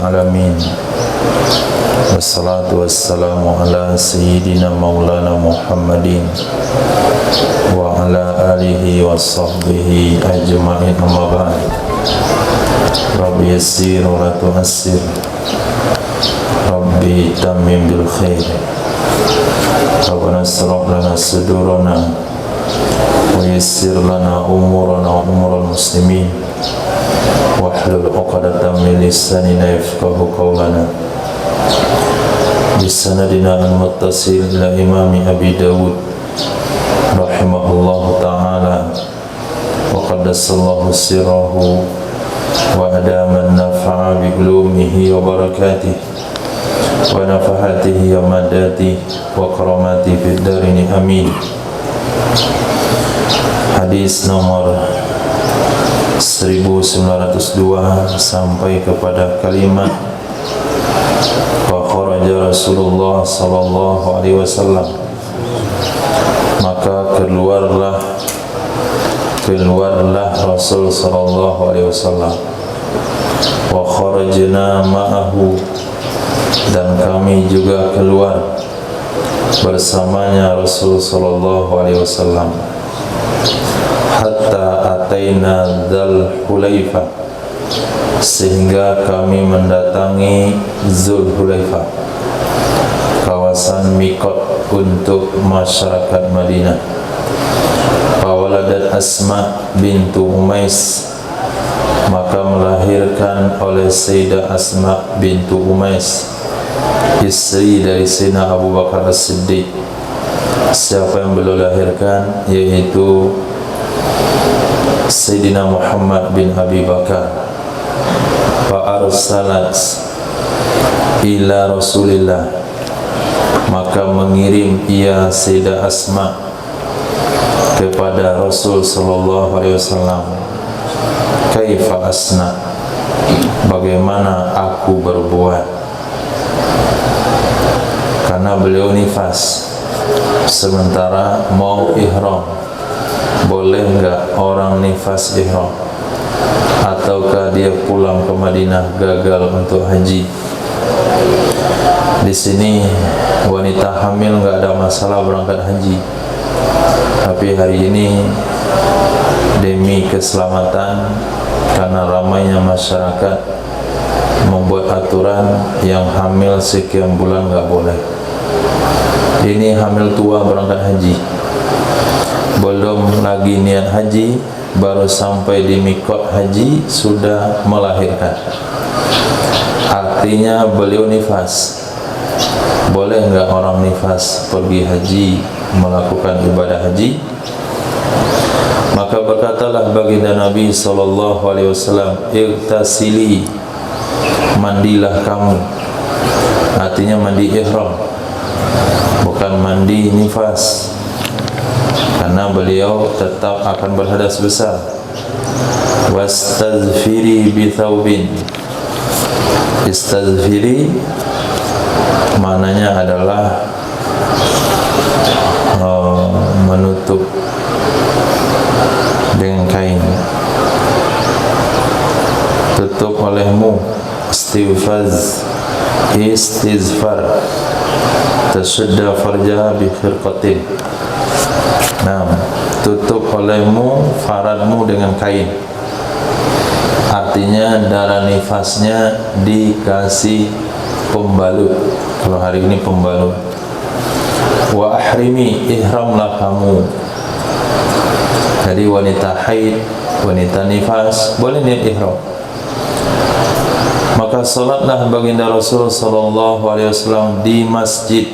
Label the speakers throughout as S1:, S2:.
S1: Alamin. Wassalatu wassalamu ala Sayyidina Maulana Muhammadin wa ala alihi wa sahbihi ajma'in, amma ba'd. Rabbi yassir wa la tu'assir, Rabbi tammim bil khair. Rabbana ishrah lana sudurana wa yassir lana umurana wa umural muslimin, wahlul 'uqdatam min lisanina yafqahu qawlana. Bisanadina al-muttasil ila imami Abi Dawud rahimahullahu ta'ala wa qaddasallahu sirrahu wa adama an-nafa'a bi ulumihi wa barakatihi wa nafahatihi wa madatihi wa karamatihi fid darini amin. Hadis nomor 1902 sampai kepada kalimat wa kharaja Rasulullah sallallahu alaihi wasallam, maka keluarlah Rasul sallallahu alaihi wasallam, wa kharajna ma'ahu, dan kami juga keluar bersamanya Rasul sallallahu alaihi wasallam, hatta ataina Dzul Hulaifah, sehingga kami mendatangi Dzul Hulaifah, kawasan mikot untuk masyarakat Madinah. Fawaladat Asma bintu Umais, maka melahirkan oleh Sayyidah Asma bintu Umais, istri dari Sayyidina Abu Bakar As-Siddiq. Siapa yang beliau lahirkan? Yaitu Sayyidina Muhammad bin Abi Bakar. Fa'arsalat ila Rasulillah, maka mengirim ia Sayyidah Asma kepada Rasul sallallahu alaihi wasallam. Kaifa asna, bagaimana aku berbuat? Karena beliau nifas, sementara mau ihram. Boleh enggak orang nifas ihram? Ataukah dia pulang ke Madinah gagal untuk haji? Di sini wanita hamil enggak ada masalah berangkat haji. Tapi hari ini demi keselamatan, karena ramainya masyarakat, membuat aturan yang hamil sekian bulan enggak boleh. Ini hamil tua berangkat haji, belum lagi niat haji, baru sampai di mikot haji sudah melahirkan. Artinya beliau nifas. Boleh enggak orang nifas pergi haji, melakukan ibadah haji? Maka berkatalah baginda Nabi sallallahu alaihi wasallam, "Irtasili, mandilah kamu." Artinya mandi ihram, bukan mandi nifas, karena beliau tetap akan berhadas besar. Wastazfiri bi thawbin. Istazfiri maknanya adalah menutup dengan kain. Tutup olehmu. Istizfar, tasudda farjaha bi khirqatin. Nah, tutup olehmu faradmu dengan kain. Artinya darah nifasnya dikasih pembalut. Kalau hari ini pembalut. Wa ahrimi, ihramlah kamu. Jadi wanita haid, wanita nifas boleh niat ihram. Maka salatlah baginda Rasul sallallahu alaihi wasallam di masjid.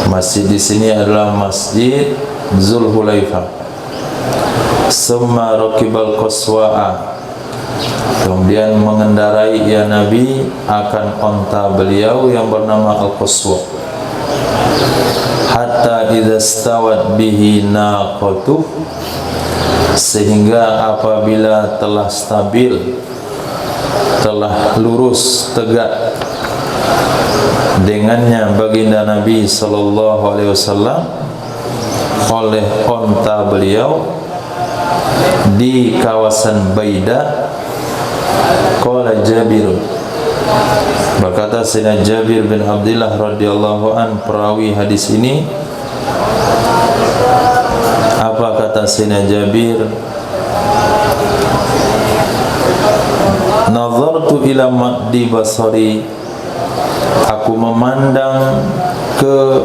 S1: Masjid di sini adalah Masjid Dzul Hulaifah. Summa raqibal qaswa'a, kemudian mengendarai ya Nabi akan onta beliau yang bernama Al-Qaswa. Hatta idza stawat bihi naqatu, sehingga apabila telah stabil, telah lurus tegak dengannya baginda Nabi sallallahu alaihi wasallam oleh onta beliau di kawasan Baida. Qala Jabir, Berkata Sayyidina Jabir bin Abdullah radhiyallahu an, perawi hadis ini, apa kata Sayyidina Jabir? Nazartu ila maddi basari, aku memandang ke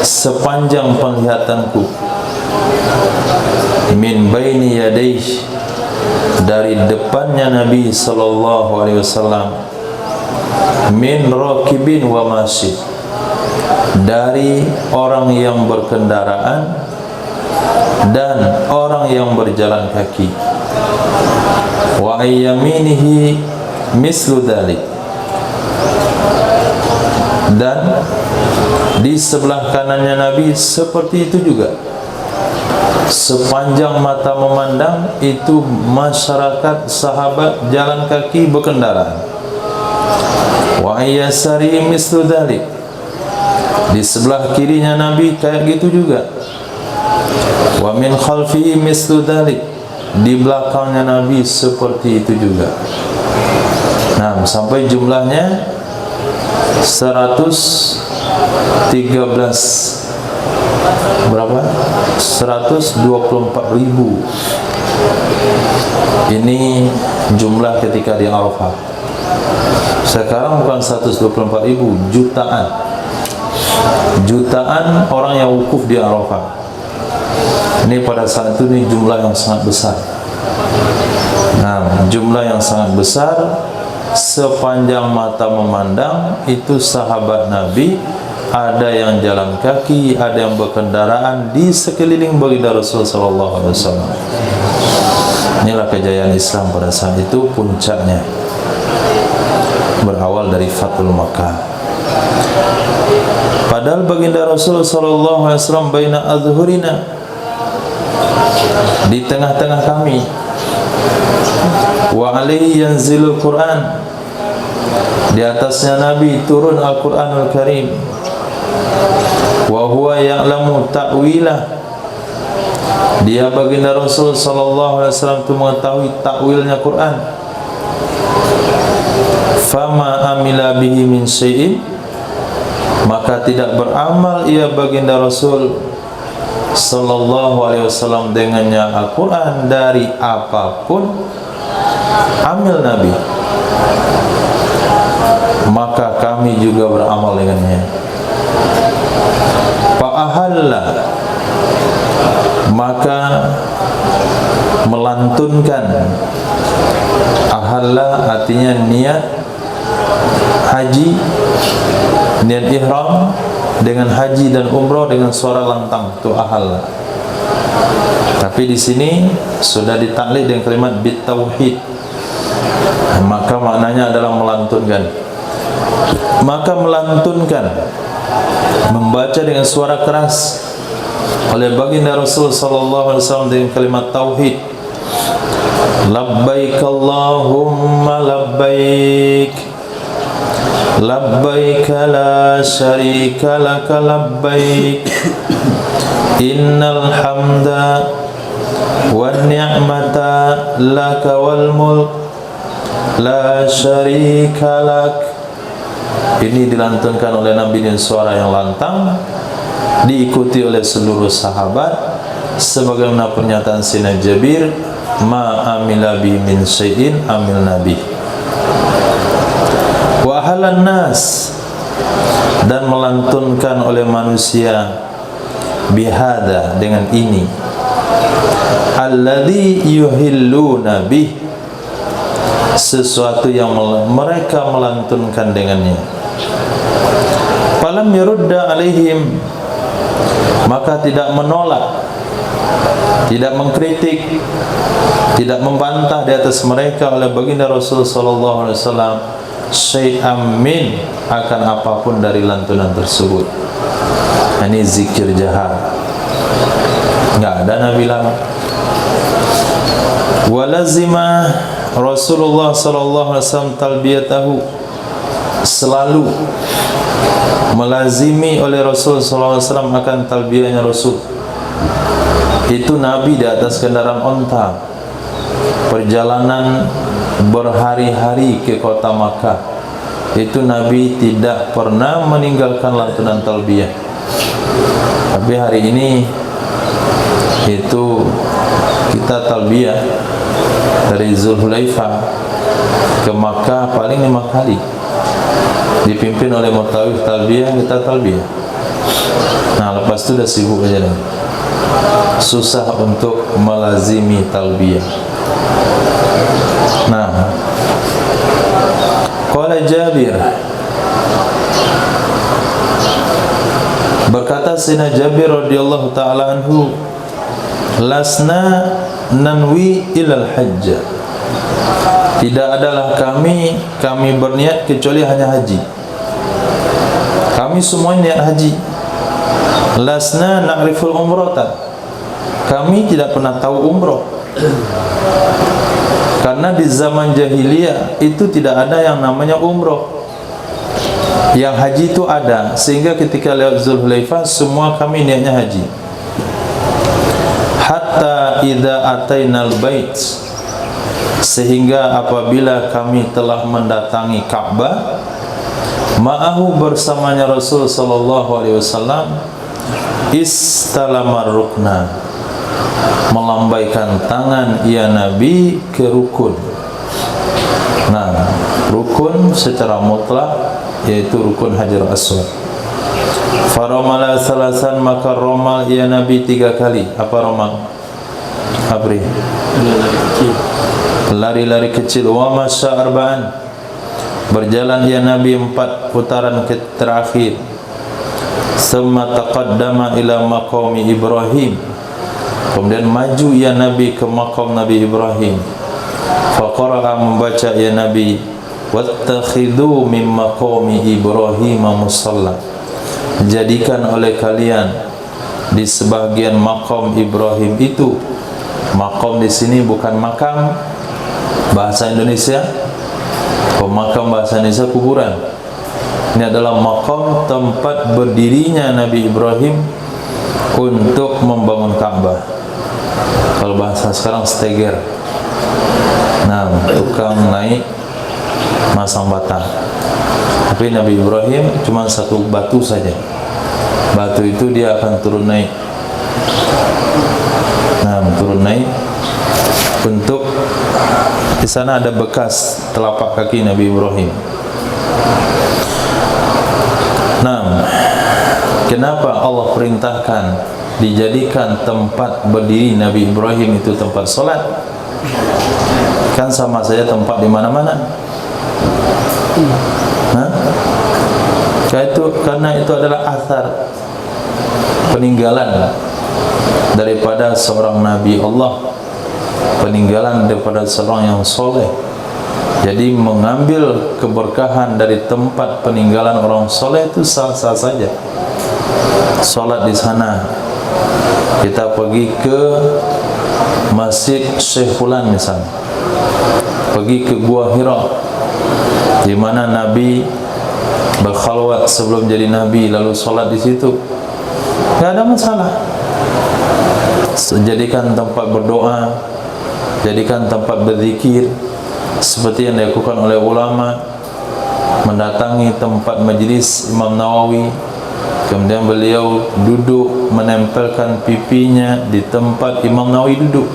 S1: sepanjang penglihatanku, min baini yadayhi, dari depannya Nabi sallallahu alaihi wasallam, min rakibin wa masyi, dari orang yang berkendaraan dan orang yang berjalan kaki, wa ayyaminihi mislu dzalik, dan di sebelah kanannya Nabi seperti itu juga. Sepanjang mata memandang itu masyarakat sahabat jalan kaki berkendaraan. Wa ayyasari mislu dzalik, di sebelah kirinya Nabi kayak gitu juga. Wa min khalfihi mislu dzalik, di belakangnya Nabi seperti itu juga. Nah, sampai jumlahnya 113, berapa? 124.000. Ini jumlah ketika di Arafah. Sekarang bukan 124.000, jutaan. Jutaan orang yang wukuf di Arafah. Ini pada saat itu nih jumlah yang sangat besar. Nah, jumlah yang sangat besar, sepanjang mata memandang itu sahabat Nabi, ada yang jalan kaki, ada yang berkendaraan di sekeliling baginda Rasul sallallahu alaihi wasallam. Inilah kejayaan Islam pada saat itu, puncaknya berawal dari Fathul Makkah. Padahal baginda Rasul sallallahu alaihi wasallam baina azhurina, di tengah-tengah kami, wa alaihi yanzilul Quran, di atasnya Nabi turun Al-Quranul Karim, wa huwa ya'lamu ta'wilah, dia baginda Rasul sallallahu alaihi wasallam itu mengetahui takwilnya Quran. Fama amila bihi min syai'in, maka tidak beramal ia baginda Rasul sallallahu alaihi wasallam dengannya Al-Quran dari apapun amil Nabi, maka kami juga beramal dengannya. Fa'ahalla, maka melantunkan. Ahalla artinya niat haji, niat ihram dengan haji dan umrah dengan suara lantang, itu ahalla. Tapi di sini sudah ditaklid dengan kalimat bitauhid, maka maknanya adalah melantunkan. Maka melantunkan, membaca dengan suara keras oleh baginda Rasul sallallahu alaihi wasallam dengan kalimat tauhid, labbaik Allahumma labbaik, labbaik la syarika laka labbaik, innal hamda wan ni'mata laka wal mulk la syarika lak. Ini dilantunkan oleh Nabi dengan suara yang lantang, diikuti oleh seluruh sahabat, sebagaimana pernyataan Sayyidina Jabir, ma amila bi min syai'in amil Nabi. Wa ahlan nas, dan melantunkan oleh manusia, bihada, dengan ini, alladzi yuhilluna bih, sesuatu yang mereka melantunkan dengannya. Falam yarudda alaihim, maka tidak menolak, tidak mengkritik, tidak membantah di atas mereka oleh baginda Rasul sallallahu alaihi wasallam syai'am min, akan apapun dari lantunan tersebut. Ini zikir jahar, enggak ada Nabi larang. Walazima Rasulullah sallallahu alaihi wasallam talbiyatahu, selalu melazimi oleh Rasul sallallahu alaihi wasallam akan talbiyahnya Rasul. Itu Nabi di atas kendaraan onta, perjalanan berhari-hari ke kota Makkah, itu Nabi tidak pernah meninggalkan lantunan talbiyah. Tapi hari ini itu kita talbiyah dari Zulhulaifah ke Makkah paling 5 kali, dipimpin oleh mutawif talbiyah, kita talbiyah. Nah, lepas itu udah sibuk aja nih, susah untuk melazimi talbiyah. Nah, qala Jabir, berkata Sayyidina Jabir radhiyallahu ta'ala anhu, lasna nanwi ilal hajj, tidak adalah kami berniat kecuali hanya haji. Kami semua niat haji. Lasna na'riful umrata, kami tidak pernah tahu umrah. Karena di zaman jahiliyah itu tidak ada yang namanya umrah. Yang haji itu ada, sehingga ketika lewat Zulhulaifah semua kami niatnya haji. Hatta idza atainal bait, sehingga apabila kami telah mendatangi Ka'bah, ma'ahu bersamanya Rasul sallallahu alaihi wasallam, istalamar rukna, melambaikan tangan ia Nabi ke rukun. Nah, rukun secara mutlak yaitu rukun Hajar Aswad. Faramala salasan, maka romal ia Nabi 3 kali. Apa romal? Abri, lari-lari kecil. Wa masya arba'an, berjalan ia Nabi 4 putaran terakhir. Summa taqaddama ila maqami Ibrahim, kemudian maju ia Nabi ke makam Nabi Ibrahim. Faqara'a, membaca ia Nabi, wattakhidhu min maqami Ibrahim musalla, jadikan oleh kalian di sebagian makam Ibrahim itu. Makam di sini bukan makam bahasa Indonesia. Makam bahasa Indonesia kuburan. Ini adalah makam tempat berdirinya Nabi Ibrahim untuk membangun Ka'bah. Kalau bahasa sekarang steger. Nah, tukang naik masang bata. Tapi Nabi Ibrahim cuma 1 batu saja. Batu itu dia akan turun naik. Nah, turun naik untuk di sana ada bekas telapak kaki Nabi Ibrahim. Nah, kenapa Allah perintahkan dijadikan tempat berdiri Nabi Ibrahim itu tempat solat? Kan sama saja tempat di mana-mana. Karena itu adalah athar, peninggalan daripada seorang Nabi Allah, peninggalan daripada seorang yang soleh. Jadi mengambil keberkahan dari tempat peninggalan orang soleh itu sah-sah saja. Solat di sana, kita pergi ke Masjid Syekh Fulan misalnya, pergi ke Gua Hira di mana Nabi berkhalwat sebelum jadi Nabi, lalu solat di situ, tidak ada masalah. Jadikan tempat berdoa, jadikan tempat berzikir, seperti yang dilakukan oleh ulama, mendatangi tempat majlis Imam Nawawi, kemudian beliau duduk menempelkan pipinya di tempat Imam Nawawi duduk.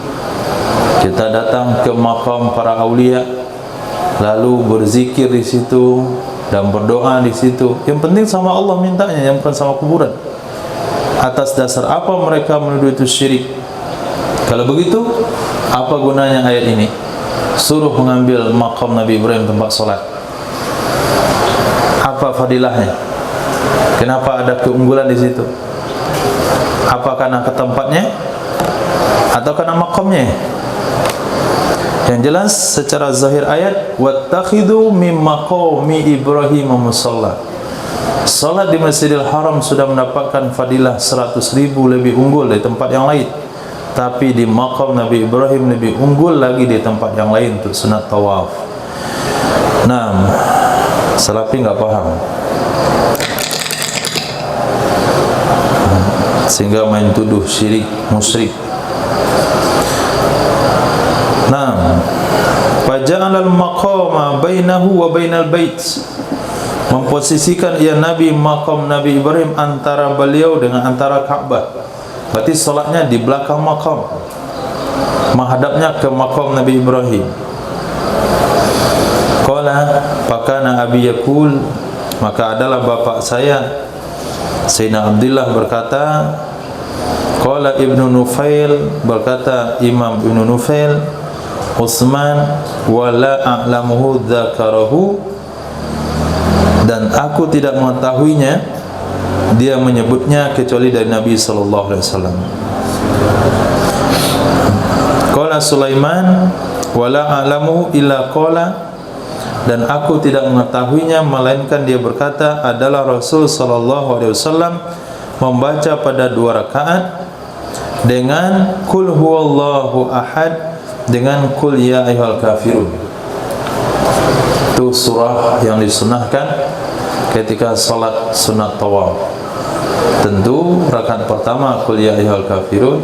S1: Kita datang ke makam para aulia, lalu berzikir di situ dan berdoa di situ. Yang penting sama Allah mintanya, yang bukan sama kuburan. Atas dasar apa mereka menuduh itu syirik? Kalau begitu, apa gunanya ayat ini? Suruh mengambil makam Nabi Ibrahim tempat solat. Apa fadilahnya? Kenapa ada keunggulan di situ? Apa karena ke tempatnya atau karena makamnya? Yang jelas secara zahir ayat, wattakhidhu min maqami Ibrahim musalla. Salat di Masjidil Haram sudah mendapatkan fadilah 100.000 lebih unggul dari tempat yang lain. Tapi di makam Nabi Ibrahim lebih unggul lagi di tempat yang lain untuk sunat tawaf. Nah, Salafi nggak paham, sehingga main tuduh syirik, musyrik. Nah, faja'alal maqama bainahu wa bainal bait, memposisikan ia Nabi makam Nabi Ibrahim antara beliau dengan antara Ka'bah. Berarti solatnya di belakang makam, menghadapnya ke makam Nabi Ibrahim. Qala fakana abi yaqul, maka adalah bapa saya Sayyidina Abdullah berkata, qala Ibnu Nufail, berkata Imam Ibnu Nufail, Utsman wala a'lamuhu dzakarahu, dan aku tidak mengetahuinya, dia menyebutnya kecuali dari Nabi sallallahu alaihi wasallam. Qala Sulaiman wala a'lamuhu illa qala, dan aku tidak mengetahuinya melainkan dia berkata adalah Rasul sallallahu alaihi wasallam membaca pada 2 rakaat dengan qul huwallahu ahad, dengan qul ya ayyuhal kafirun. Itu surah yang disunahkan ketika salat sunat tawaf. Tentu rakaat pertama qul ya ayyuhal kafirun,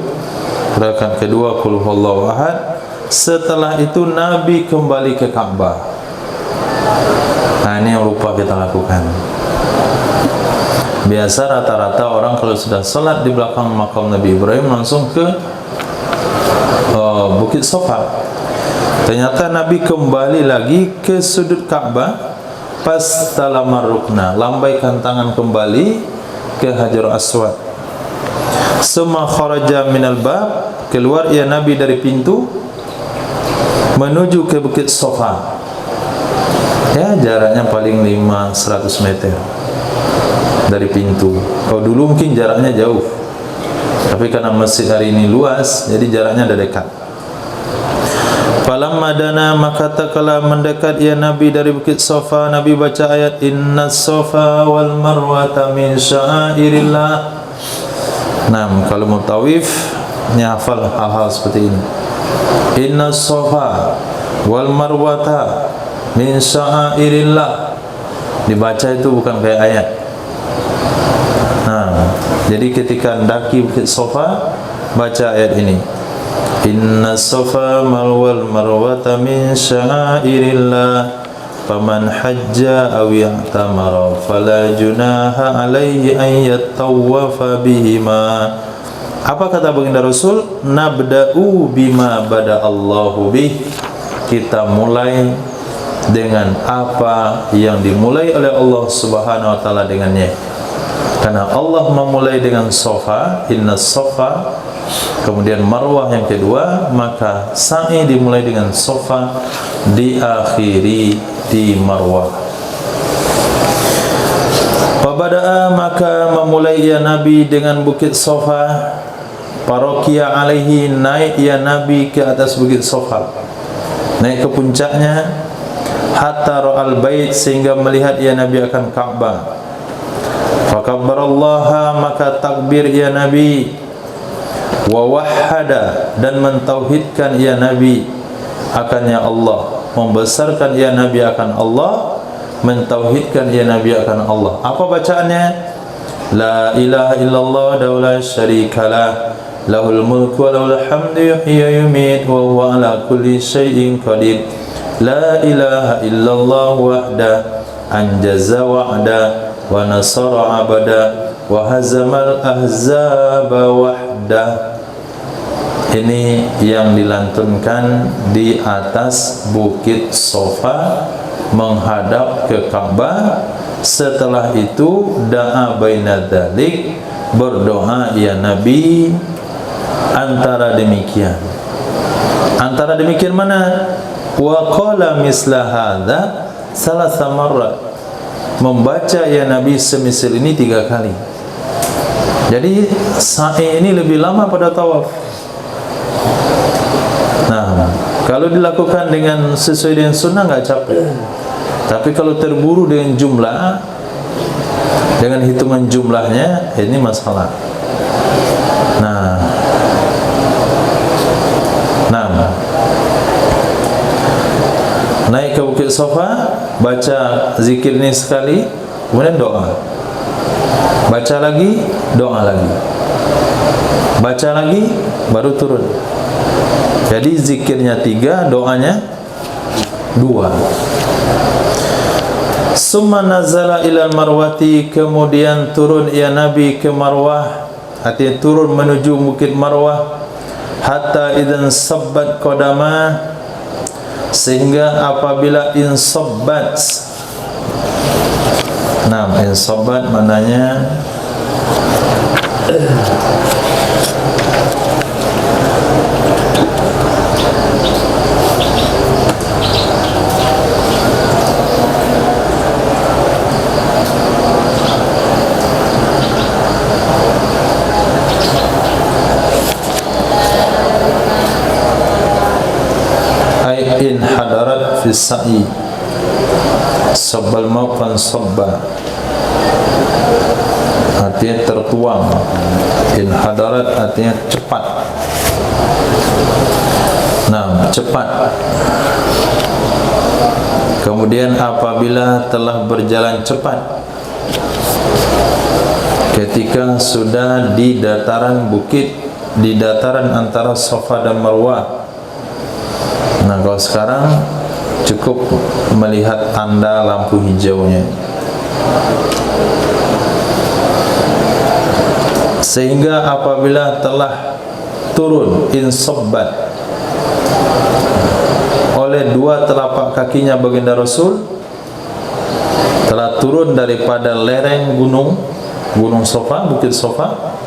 S1: rakaat kedua qul huwallahu ahad. Setelah itu Nabi kembali ke Ka'bah. Nah, ini yang lupa kita lakukan. Biasa rata-rata orang kalau sudah salat di belakang makam Nabi Ibrahim langsung ke Bukit Safa. Ternyata Nabi kembali lagi ke sudut Ka'bah pas talamar rukna, lambaikan tangan kembali ke Hajar Aswad. Summa kharaja minal bab, keluar ia Nabi dari pintu menuju ke Bukit Safa. Ya, jaraknya paling 500 meter dari pintu. Kalau dulu mungkin jaraknya jauh, tapi karena masjid hari ini luas, jadi jaraknya ada dekat. Falamma dana, maka tatkala mendekat ia Nabi dari Bukit Safa, Nabi baca ayat Innas Safa wal Marwata min sya'airillah. Nah, kalau mau tawif, ini hafal hal-hal seperti ini. Innas Safa wal Marwata min sya'airillah. Dibaca itu bukan kayak ayat. Nah, jadi ketika mendaki Bukit Safa, baca ayat ini. Inna Safa wal Marwata min sya'airillah, faman hajja aw i'tamara fala junaha alaihi an yattawafa bihima. Apa kata baginda Rasul? Nabda'u bima bada Allahu bih. Kita mulai dengan apa yang dimulai oleh Allah Subhanahu wa taala dengannya. Karena Allah memulai dengan Safa, inna Safa, kemudian Marwah yang kedua, maka sa'i dimulai dengan Safa, diakhiri di Marwah. Fabada'a, maka memulai ya Nabi dengan Bukit Safa. Parokia alaihi, naik ya Nabi ke atas Bukit Safa, naik ke puncaknya. Hatta ra'al bait, sehingga melihat ya Nabi akan Ka'bah. Fakabbarallaha, maka takbir ya Nabi. Wa wahhada, dan mentauhidkan ya Nabi akannya Allah, membesarkan ya Nabi akan Allah, mentauhidkan ya Nabi akan Allah. Apa bacaannya? La ilaha illallah wa la syarikalah, lahul mulku wa lahul hamdu yuhyi wa yumiit wa huwa ala kulli syai'in qadir. La ilaha illallah wahda anjaza wa'da wa nasara abada wa hazamal ahzaba wahda. Ini yang dilantunkan di atas Bukit Safa menghadap ke Ka'bah. Setelah itu da'a baina dzalik, berdoa ya Nabi antara demikian. Antara demikian mana? Wa qala misla hadza salasa marrat, membaca ya Nabi semisal ini 3 kali. Jadi sa'i ini lebih lama pada tawaf. Nah, kalau dilakukan dengan sesuai dengan sunnah nggak capek. Tapi kalau terburu dengan jumlah, dengan hitungan jumlahnya, ini masalah. Naik ke Bukit Safa, baca zikir ini sekali, kemudian doa. Baca lagi, doa lagi. Baca lagi, baru turun. Jadi zikirnya 3, doanya 2. Summa nazala ilal marwati, kemudian turun ia Nabi ke Marwah, artinya turun menuju Bukit Marwah. Hatta idan sabbat qadama, sehingga apabila insabbat. Nah, insabbat maknanya in hadarat fi sa'i sabbal mauqan sabba, artinya tertuang. In hadarat artinya cepat. Nah, cepat. Kemudian apabila telah berjalan cepat, ketika sudah di dataran bukit, di dataran antara Safa dan Marwah. Nah, kalau sekarang cukup melihat tanda lampu hijaunya. Sehingga apabila telah turun insabbat oleh dua telapak kakinya baginda Rasul, telah turun daripada lereng gunung Safa, bukit Safa,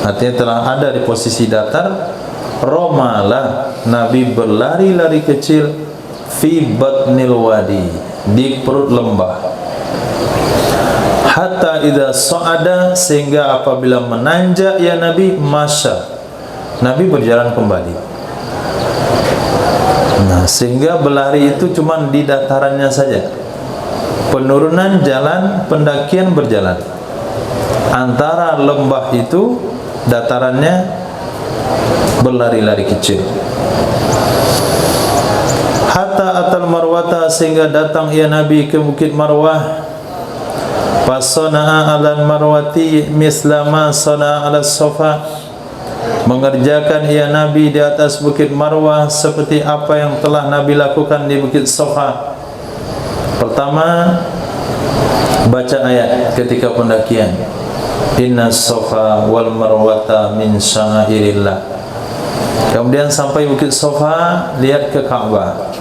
S1: artinya telah ada di posisi datar. Romalah, Nabi berlari-lari kecil fi batnil wadi, di perut lembah. Hatta idza sa'ada, sehingga apabila menanjak ya Nabi, masya, Nabi berjalan kembali. Nah, sehingga berlari itu cuma di datarannya saja. Penurunan jalan, pendakian berjalan. Antara lembah itu datarannya berlari-lari kecil. Hatta atal marwata, sehingga datang ia Nabi ke Bukit Marwah. Fasana'a alal marwati mislama sana'a ala Safa, mengerjakan ia Nabi di atas Bukit Marwah seperti apa yang telah Nabi lakukan di Bukit Safa. Pertama, baca ayat ketika pendakian, inna Safa wal marwata min sya'airillah. Kemudian sampai Bukit Safa, lihat ke Ka'bah.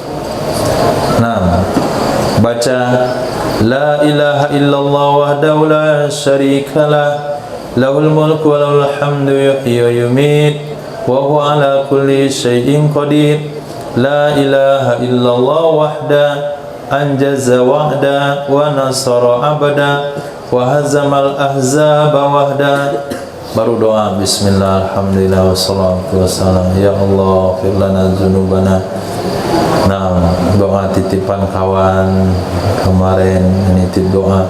S1: Nah, baca la ilaha illallah wahdahu la syarikalah, lahul mulku wa lahul hamdu yuhyi wa yumiit wa huwa ala kulli syai'in qadir. La ilaha illallah wahda anjaza wahda wa nasara abada wa hazamal ahzaba wahda. Baru doa bismillah, alhamdulillah, wassalatu wassalam, ya Allah firlana dzunubana. Nah, doa titipan kawan kemarin, ini titip doa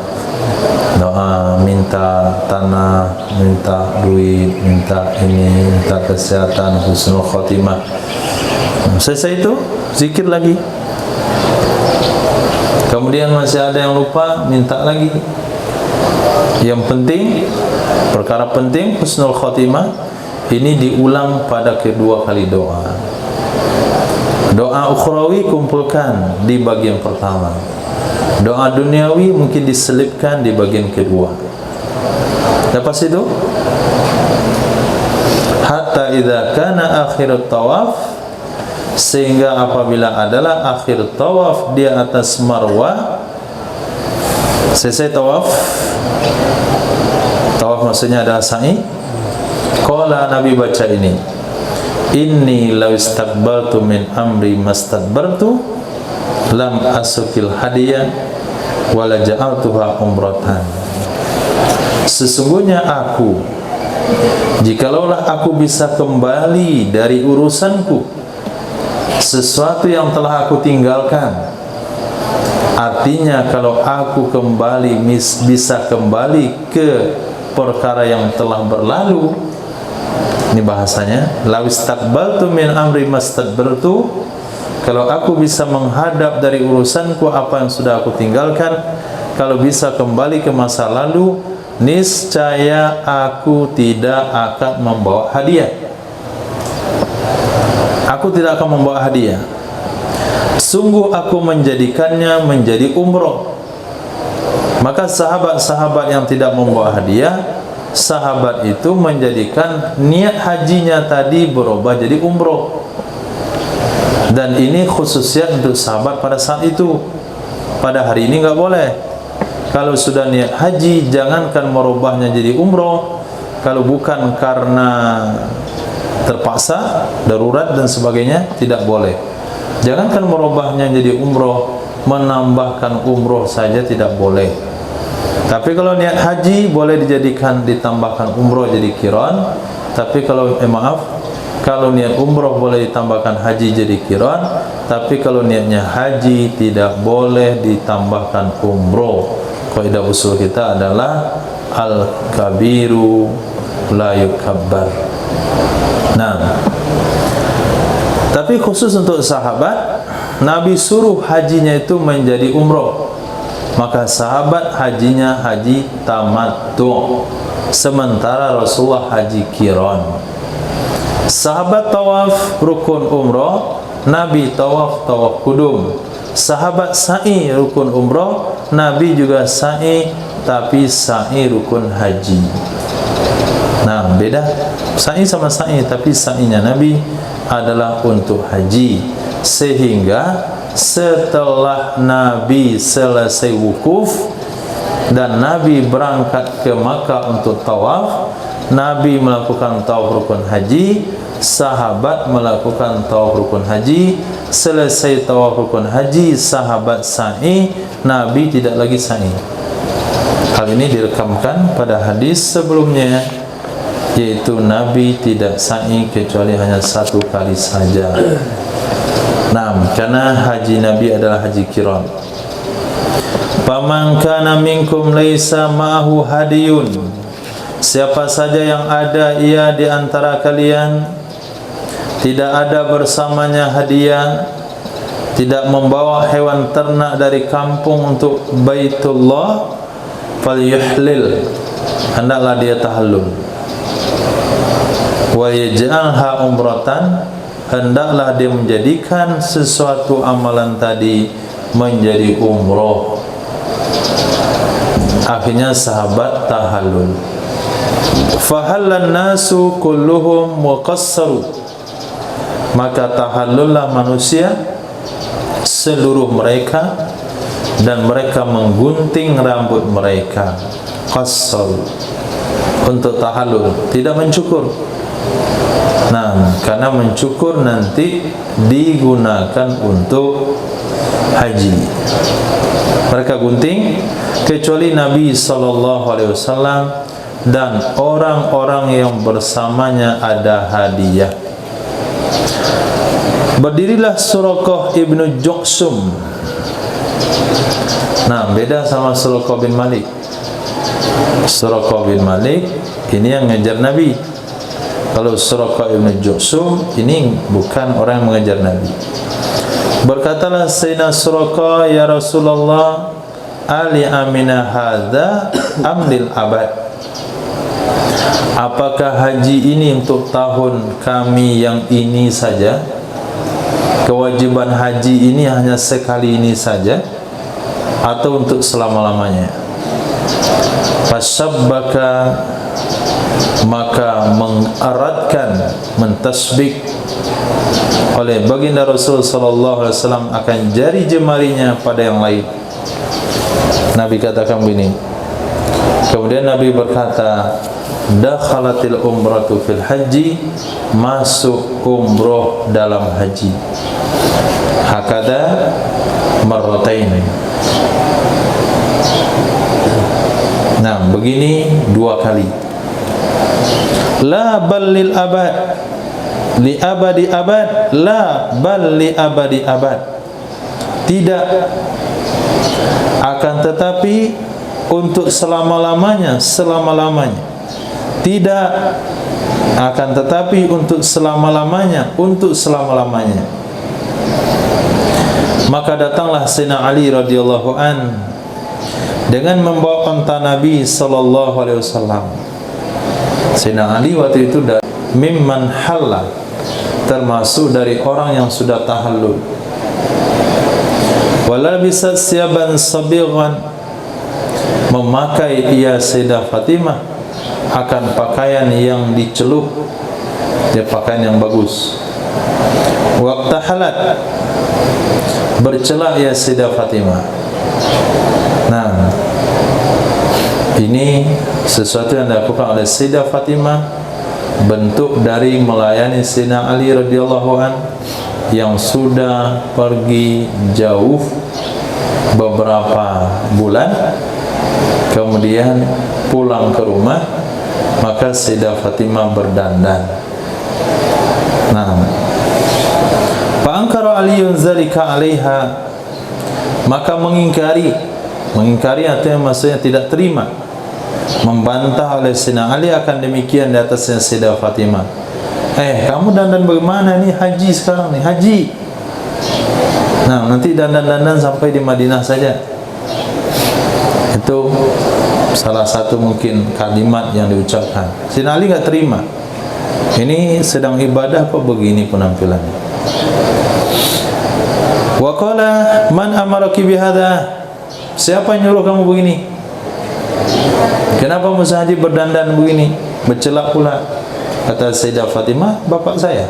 S1: minta tanah, minta duit, minta ini, minta kesehatan, husnul khotimah. Selesai itu, zikir lagi. Kemudian masih ada yang lupa, minta lagi. Yang penting, perkara penting husnul khotimah ini diulang pada kedua kali doa. Doa ukhrawi kumpulkan di bagian pertama. Doa duniawi mungkin diselipkan di bagian kedua. Lepas itu, hatta idza kana akhirut tawaf, sehingga apabila adalah akhir tawaf di atas Marwah, selesai tawaf. Tawaf maksudnya adalah sa'i. Qala, Nabi baca ini, inni law istaqbaltu min amri mastadbartu lam asukil hadiyah wala ja'altuha umratan. Sesungguhnya aku, jikalaulah aku bisa kembali dari urusanku, sesuatu yang telah aku tinggalkan, artinya kalau aku kembali bisa kembali ke perkara yang telah berlalu. Ini bahasanya, law istaqbaltu min amri mastadbartu, kalau aku bisa menghadap dari urusanku apa yang sudah aku tinggalkan, kalau bisa kembali ke masa lalu, niscaya aku tidak akan membawa hadiah. Aku tidak akan membawa hadiah. Sungguh aku menjadikannya menjadi umroh. Maka sahabat-sahabat yang tidak membawa hadiah, sahabat itu menjadikan niat hajinya tadi berubah jadi umroh. Dan ini khususnya untuk sahabat pada saat itu. Pada hari ini nggak boleh. Kalau sudah niat haji, jangankan merubahnya jadi umroh. Kalau bukan karena terpaksa, darurat dan sebagainya, tidak boleh. Jangankan merubahnya jadi umroh, menambahkan umroh saja tidak boleh. Tapi kalau niat haji boleh dijadikan ditambahkan umroh jadi qiran. Tapi kalau kalau niat umroh boleh ditambahkan haji jadi qiran. Tapi kalau niatnya haji tidak boleh ditambahkan umroh. Kaidah usul kita adalah al-kabiru la yukabbar. Nah, tapi khusus untuk sahabat, Nabi suruh hajinya itu menjadi umroh. Maka sahabat hajinya haji tamattu, sementara Rasulullah haji qiran. Sahabat tawaf rukun umroh, Nabi tawaf kudum. Sahabat sa'i rukun umroh, Nabi juga sa'i, tapi sa'i rukun haji. Nah, beda. Sa'i sama sa'i, tapi sa'inya Nabi adalah untuk haji. Sehingga setelah Nabi selesai wukuf dan Nabi berangkat ke Makkah untuk tawaf, Nabi melakukan tawaf rukun haji, sahabat melakukan tawaf rukun haji. Selesai tawaf rukun haji, sahabat sa'i, Nabi tidak lagi sa'i. Hal ini direkamkan pada hadis sebelumnya, yaitu Nabi tidak sa'i kecuali hanya satu kali saja. Nah, karena haji Nabi adalah haji qiran. Faman kana minkum laisa ma'ahu hadiyun, siapa saja yang ada ia di antara kalian tidak ada bersamanya hadiah, tidak membawa hewan ternak dari kampung untuk Baitullah, falyuhlil, hendaklah dia tahallul. Wa yaj'alha umratan, hendaklah dia menjadikan sesuatu amalan tadi menjadi umroh. Akhirnya sahabat tahallul. Fahallan nasu kulluhum muqassaru, maka tahallullah manusia seluruh mereka dan mereka menggunting rambut mereka. Qassar, untuk tahallul, tidak mencukur. Nah, karena mencukur nanti digunakan untuk haji. Mereka gunting, kecuali Nabi SAW dan orang-orang yang bersamanya ada hadiah. Berdirilah Suraqah ibnu Ju'sum. Nah, beda sama Suraqah bin Malik. Suraqah bin Malik ini yang ngejar Nabi. Kalau Suraqah ibn Ju'sum ini bukan orang yang mengejar Nabi. Berkatalah Sayyidina Suraqah, ya Rasulullah, ali amina hadza amlil abad, apakah haji ini untuk tahun kami yang ini saja? Kewajiban haji ini hanya sekali ini saja atau untuk selama-lamanya? Fasabbaka, maka mengeratkan, mentasbik oleh baginda Rasul sallallahu alaihi wasallam akan jari jemarinya pada yang lain. Nabi katakan begini. Kemudian Nabi berkata, dakhalatil umratu fil haji, masuk umroh dalam haji. Hakada marratain. Nah, begini dua kali. La bal lil abad, li abadi abad, la bal li abadi abad. Tidak, akan tetapi untuk selama-lamanya, selama-lamanya. Tidak, akan tetapi untuk selama-lamanya, untuk selama-lamanya. Maka datanglah Sayyidina Ali radhiyallahu an dengan membawa unta Nabi sallallahu alaihi wasallam. Sayyidina Ali waktu itu dari mimman halla, termasuk dari orang yang sudah tahallul. Wala bisa siaban sabighan, memakai ia Sayyidah Fatimah akan pakaian yang dicelup, dia pakaian yang bagus. Waqtahalat, bercelak ia Sayyidah Fatimah. Nah, ini sesuatu yang dilakukan oleh Sayyidah Fatimah, bentuk dari melayani Sayyidina Ali radhiyallahu an yang sudah pergi jauh beberapa bulan, kemudian pulang ke rumah, maka Sayyidah Fatimah berdandan. Nah, fa'ankara Aliyun zalika 'alaiha, maka mengingkari artinya maksudnya tidak terima, membantah oleh Sayyidina Ali akan demikian di atasnya Sayyidah Fatimah. Kamu dandan bagaimana nih, haji sekarang nih, haji. Nah, nanti dandan-dandan sampai di Madinah saja. Itu salah satu mungkin kalimat yang diucapkan. Sayyidina Ali nggak terima. Ini sedang ibadah kok begini penampilannya. Wa qala man amaraki bihadza? Siapa yang nyuruh kamu begini? Kenapa Musa Haji berdandan begini, bercelak pula? Kata Sayyidah Fatimah, bapak saya,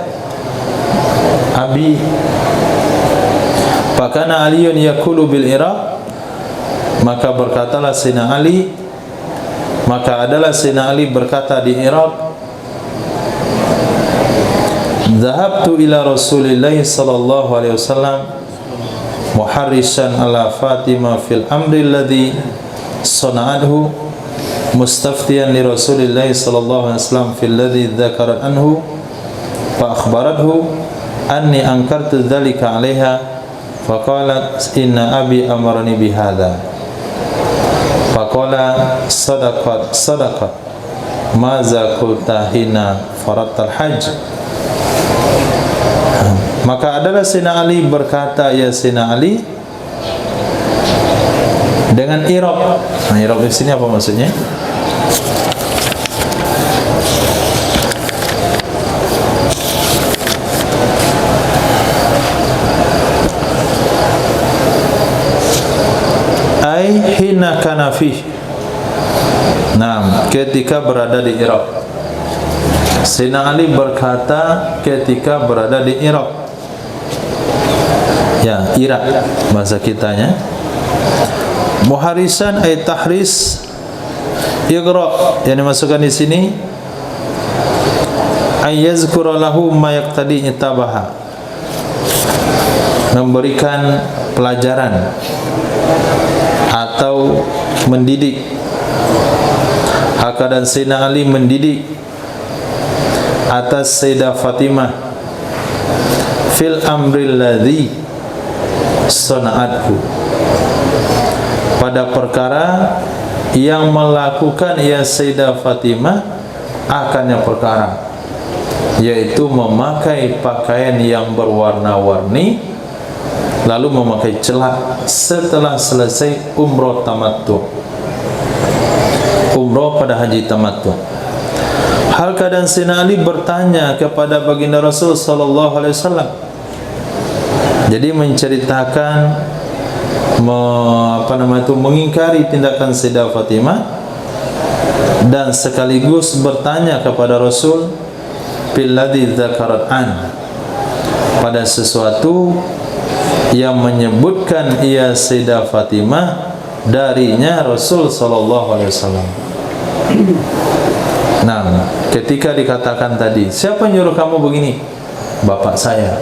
S1: Abi. Fakana Aliyun yaqulu bil Iraq, maka berkatalah Sayyidina Ali, maka adalah Sayyidina Ali berkata di Iraq, Dhahabtu ila Rasulillah sallallahu alaihi wasallam muharrisan ala Fatimah fil amri alladhi sana'adhu mustaftiyan li Rasulillah sallallahu alaihi wasallam fil ladhi dzakarat anhu fa akhbarathu anni ankartu dzalika 'alaiha fa qalat inna abi amarani bihadza fa qala sadaqat ma za qulta hina faratal hajj. Maka adalah Sayyidina Ali berkata, ya Sayyidina Ali, dengan Iraq. Nah, Iraq di sini apa maksudnya? Ai hina kana fi. Nah, ketika berada di Iraq. Sayyidina Ali berkata ketika berada di Iraq. Ya, Irak bahasa kitanya. Muharisan ay tahris igra, yang dimasukkan di sini ay yazkura lahu ma yaqtadi itabaha, memberikan pelajaran atau mendidik. Haka dan Sayyidina Ali mendidik atas Sayyidah Fatimah fil amril ladzi sana'athu, pada perkara yang melakukan ya Sayyidah Fatimah akannya perkara, yaitu memakai pakaian yang berwarna-warni lalu memakai celak setelah selesai umroh tamattu, umroh pada haji tamattu. Hal keadaan Sayyidina Ali bertanya kepada baginda Rasul sallallahu alaihi wasallam, jadi menceritakan mengingkari tindakan Sayyidah Fatimah dan sekaligus bertanya kepada Rasul billadzi dzakarat an, pada sesuatu yang menyebutkan ia Sayyidah Fatimah darinya Rasul sallallahu alaihi wasallam. Nah, ketika dikatakan tadi, siapa nyuruh kamu begini? Bapak saya,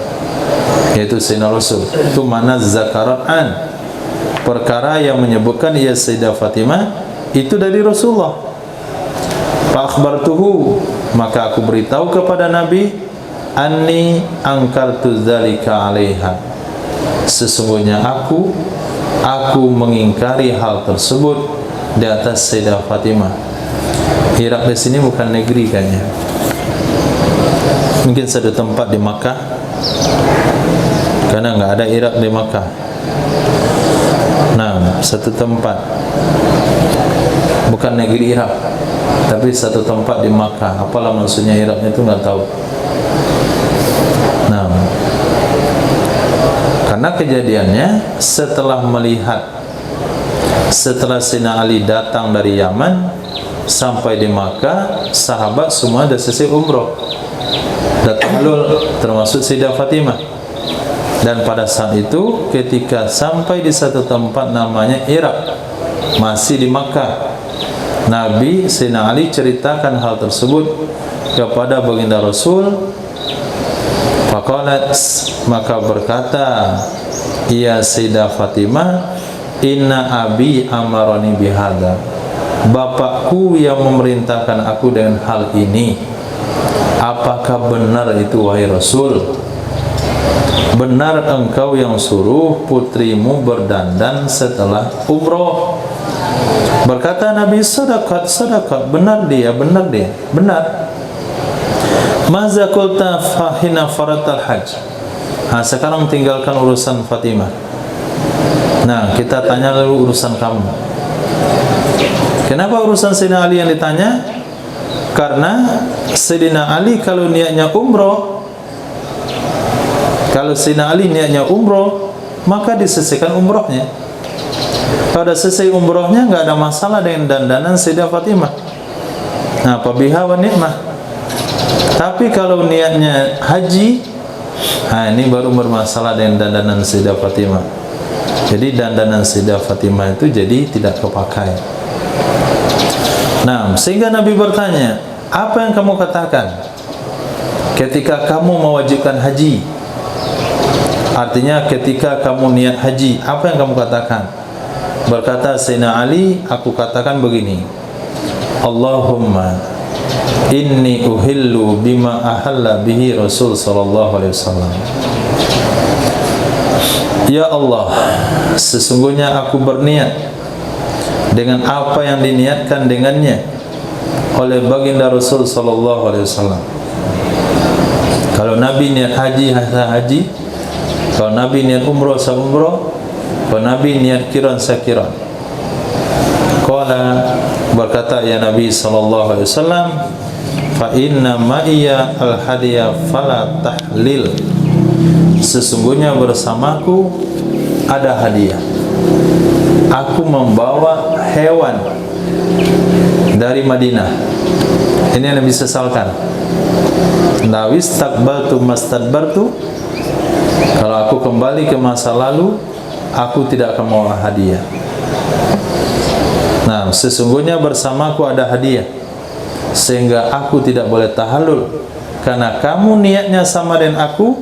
S1: yaitu Sayyidina Rasul. Itu mana zakarat an, perkara yang menyebutkan ia Sayyidah Fatimah itu dari Rasulullah. Fa akhbartuhu, maka aku beritahu kepada Nabi, anni angkartu dzalika 'alaiha, sesungguhnya aku mengingkari hal tersebut di atas Sayyidah Fatimah. Irak di sini bukan negeri kayaknya. Mungkin satu tempat di Makkah, karena nggak ada Irak di Makkah. Nah, satu tempat, bukan negeri Irak, tapi satu tempat di Makkah. Apalah maksudnya Irak itu nggak tahu. Nah, karena kejadiannya setelah melihat Setelah Sayyidina Ali datang dari Yaman sampai di Makkah, sahabat semua sudah selesai umroh, datang halul, termasuk Sayyidah Fatimah. Dan pada saat itu ketika sampai di satu tempat namanya Irak, masih di Makkah, Nabi Sayyidina Ali ceritakan hal tersebut kepada baginda Rasul. Faqalat, maka berkata ia Sayyidah Fatimah, inna abi amarani bihada, bapakku yang memerintahkan aku dengan hal ini. Apakah benar itu wahai Rasul? Benar engkau yang suruh putrimu berdandan setelah umroh? Berkata Nabi, sadaqat, sadaqat, benar dia, benar dia, benar. Maza qulta fahina faratal hajj. Sekarang tinggalkan urusan Fatimah. Nah, kita tanya lalu urusan kamu. Kenapa urusan Sayyidina Ali yang ditanya? Karena Sayyidina Ali kalau niatnya umroh, kalau Sayyidina Ali niatnya umroh, maka diselesaikan umrohnya. Kalau sudah selesai umrohnya, nggak ada masalah dengan dandanan Sayyidah Fatimah. Nah, pabiha wa ni'mah. Tapi kalau niatnya haji, nah ini baru bermasalah dengan dandanan Sayyidah Fatimah. Jadi dandanan Sayyidah Fatimah itu jadi tidak kepakai. Nah, sehingga Nabi bertanya, apa yang kamu katakan ketika kamu mewajibkan haji? Artinya ketika kamu niat haji, apa yang kamu katakan? Berkata Sayyidina Ali, aku katakan begini, Allahumma inni uhillu bima ahalla bihi Rasul sallallahu alaihi wasallam. Ya Allah, sesungguhnya aku berniat dengan apa yang diniatkan dengannya oleh baginda Rasul sallallahu alaihi wasallam. Kalau Nabi niat haji, haji. Kalau Nabi niat umroh, umroh. Kalau Nabi niat kiran, kiran. Qala, berkata ya Nabi sallallahu alaihi wasallam, fa inna ma'iya al-hadiya fala tahlil. Sesungguhnya bersamaku ada hadiah. Aku membawa hewan dari Madinah. Ini yang Nabi sesalkan. Nawis takbaltu mastadbartu. Kalau aku kembali ke masa lalu, aku tidak akan membawa hadiah. Nah, sesungguhnya bersamaku ada hadiah, sehingga aku tidak boleh tahallul. Karena kamu niatnya sama dengan aku,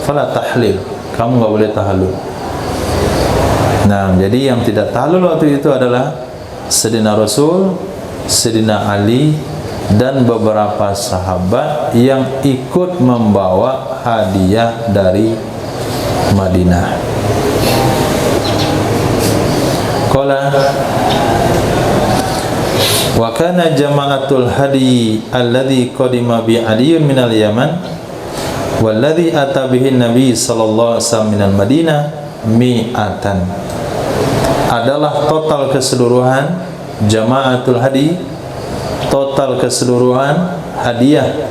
S1: fala tahlil, kamu nggak boleh tahallul. Nah, jadi yang tidak tahallul waktu itu adalah Sayyidina Rasul, Sayyidina Ali, dan beberapa sahabat yang ikut membawa hadiah dari Madinah. Qala wa kana jama'atul hadi alladhi qadima bi Aliyyun minal Yaman walladhi ata bihi Nabi sallallahu alaihi wasallam minal Madinah mi'atan. Adalah total keseluruhan jama'atul hadi, total keseluruhan hadiah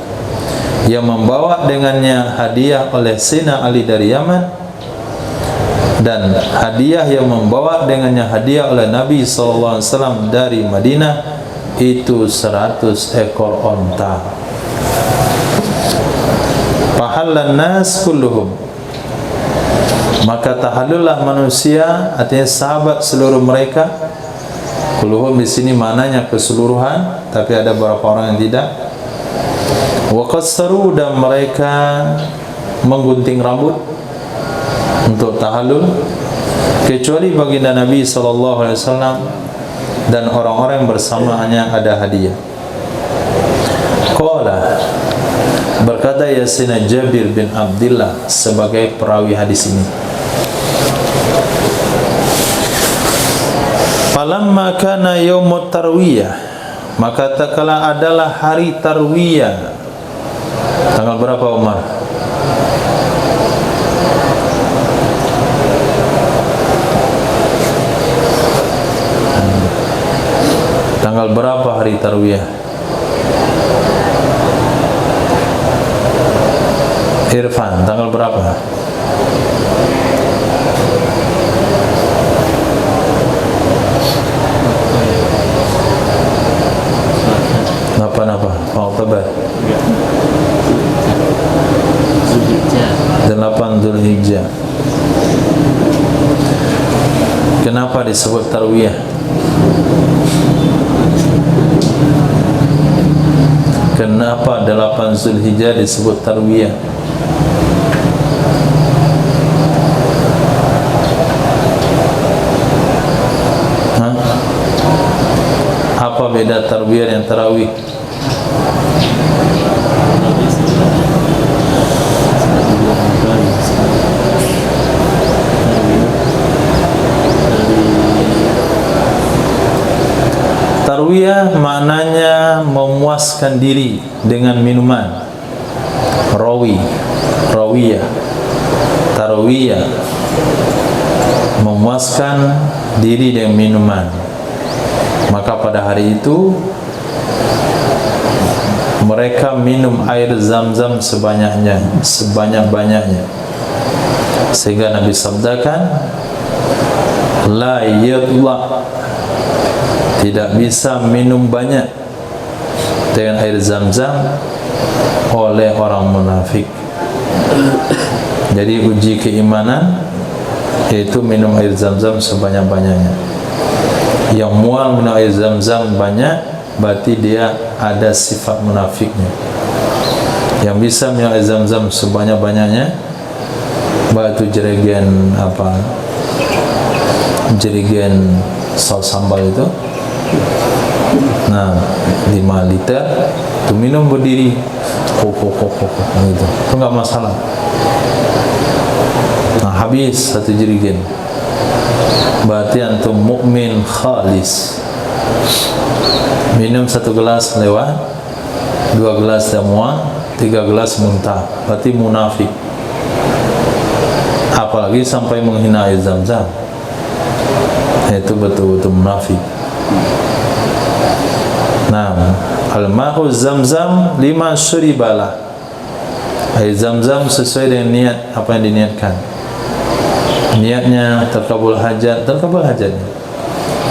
S1: yang membawa dengannya hadiah oleh Sayyidina Ali dari Yaman, dan hadiah yang membawa dengannya hadiah oleh Nabi SAW dari Madinah itu 100 ekor onta. Fahallan nas kulluhum, maka tahallullah manusia, artinya sahabat seluruh mereka. Kulluhum di sini maknanya keseluruhan, tapi ada beberapa orang yang tidak. Wa qassaru, dan mereka menggunting rambut untuk tahallul, kecuali baginda Nabi SAW dan orang-orang yang bersamanya ada hadiah. Qala, berkata Sayyidina Jabir bin Abdullah sebagai perawi hadis ini, falamma kana yaumut tarwiyah, maka tatkala adalah hari tarwiyah. Tanggal berapa Umar? Tanggal berapa hari tarwiyah? Irfan, tanggal berapa? Zulhijjah. Kenapa disebut tarwiyah? Kenapa 8 Zulhijjah disebut tarwiyah? Apa beda tarwiyah dan tarawih? Tarwiyah maknanya memuaskan diri dengan minuman. Rawiyah. Tarwiyah memuaskan diri dengan minuman. Maka pada hari itu mereka minum air Zam-Zam sebanyak-banyaknya, sehingga Nabi sabdakan, la yadla, tidak bisa minum banyak dengan air Zam-Zam oleh orang munafik. Jadi uji keimanan yaitu minum air Zam-Zam sebanyak-banyaknya. Yang mual minum air Zam-Zam banyak, berarti dia ada sifat munafiknya. Yang bisa minum air Zam-Zam sebanyak-banyaknya, berarti jerigen saus sambal itu, nah 5 liter itu minum berdiri gitu, itu enggak masalah. Nah, habis 1 jerigen, berarti antum mukmin khalis. Minum 1 gelas lewat, 2 gelas dah mual, 3 gelas muntah, berarti munafik. Apalagi sampai menghina air Zam-Zam, itu betul-betul munafik. Nah, al-ma'u Zam-Zam lima syuribalah. Air Zam-Zam sesuai dengan niat apa yang diniatkan. Niatnya terkabul hajatnya.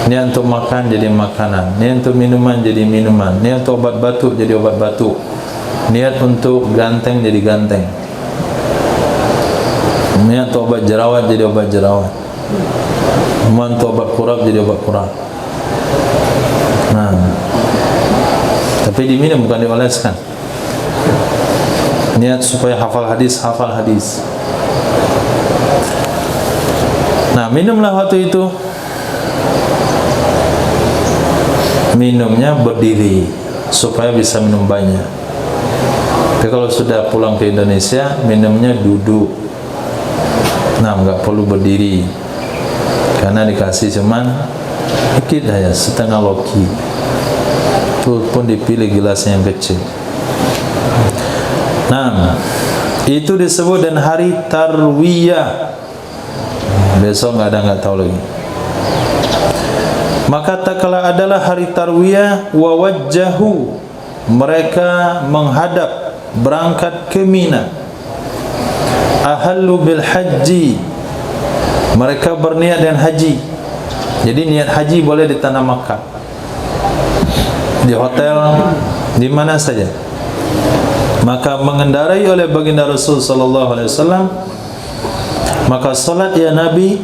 S1: Niat untuk makan jadi makanan, niat untuk minuman jadi minuman, niat untuk obat batuk jadi obat batuk, niat untuk ganteng jadi ganteng, niat untuk obat jerawat jadi obat jerawat, niat untuk obat kurap jadi obat kurap. Nah, tapi diminum bukan dioleskan. Niat supaya hafal hadis. Nah, minumlah waktu itu. Minumnya berdiri supaya bisa minum banyak. Tapi kalau sudah pulang ke Indonesia, minumnya duduk. Nah, nggak perlu berdiri, karena dikasih cuman dikit aja, setengah loki. Itu pun dipilih gelasnya yang kecil. Nah, itu disebut dan hari tarwiyah. Besok nggak tahu lagi. Maka tak kala adalah hari tarwiyah, wa wajjahu, mereka menghadap berangkat ke Mina. Ahallu bil haji, mereka berniat dengan haji. Jadi niat haji boleh di tanah Makkah, di hotel, di mana saja. Maka mengendarai oleh baginda Rasul sallallahu alaihi wasallam, maka salat ya Nabi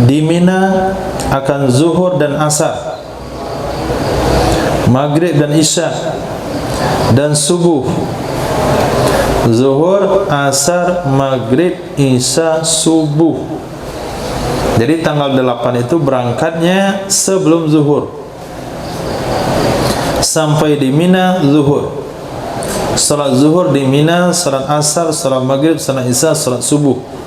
S1: di Mina akan zuhur dan asar, maghrib dan isya, dan subuh. Zuhur, asar, maghrib, isya, subuh. Jadi tanggal 8 itu berangkatnya sebelum zuhur, sampai di Mina zuhur. Salat zuhur di Mina, salat asar, salat maghrib, salat isya, salat subuh.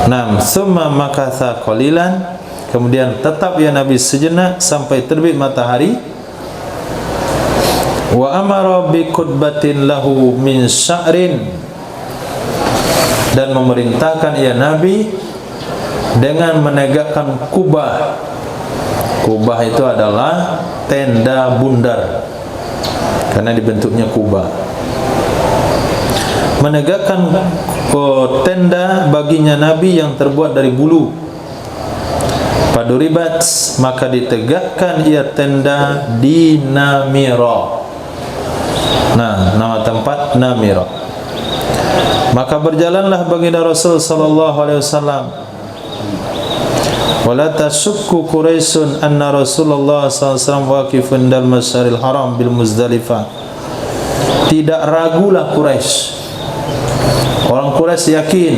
S1: Nah, summa makatha qalilan, kemudian tetap ya Nabi sejenak sampai terbit matahari. Wa amara bi qutbatin lahu min sya'rin, dan memerintahkan ya Nabi dengan menegakkan kubah. Kubah itu adalah tenda bundar, karena dibentuknya kubah. Menegakkan tenda baginya Nabi yang terbuat dari bulu. Paduribat, maka ditegakkan ia tenda di Namira. Nah, nama tempat Namira. Maka berjalanlah baginda Rasul sallallahu alaihi wasallam. Wala tashukku Quraisyun anna Rasulullah sallallahu alaihi wasallam waqifun dal Masyaril Haram bil Muzdalifah. Tidak ragulah Quraisy. Orang Quraisy yakin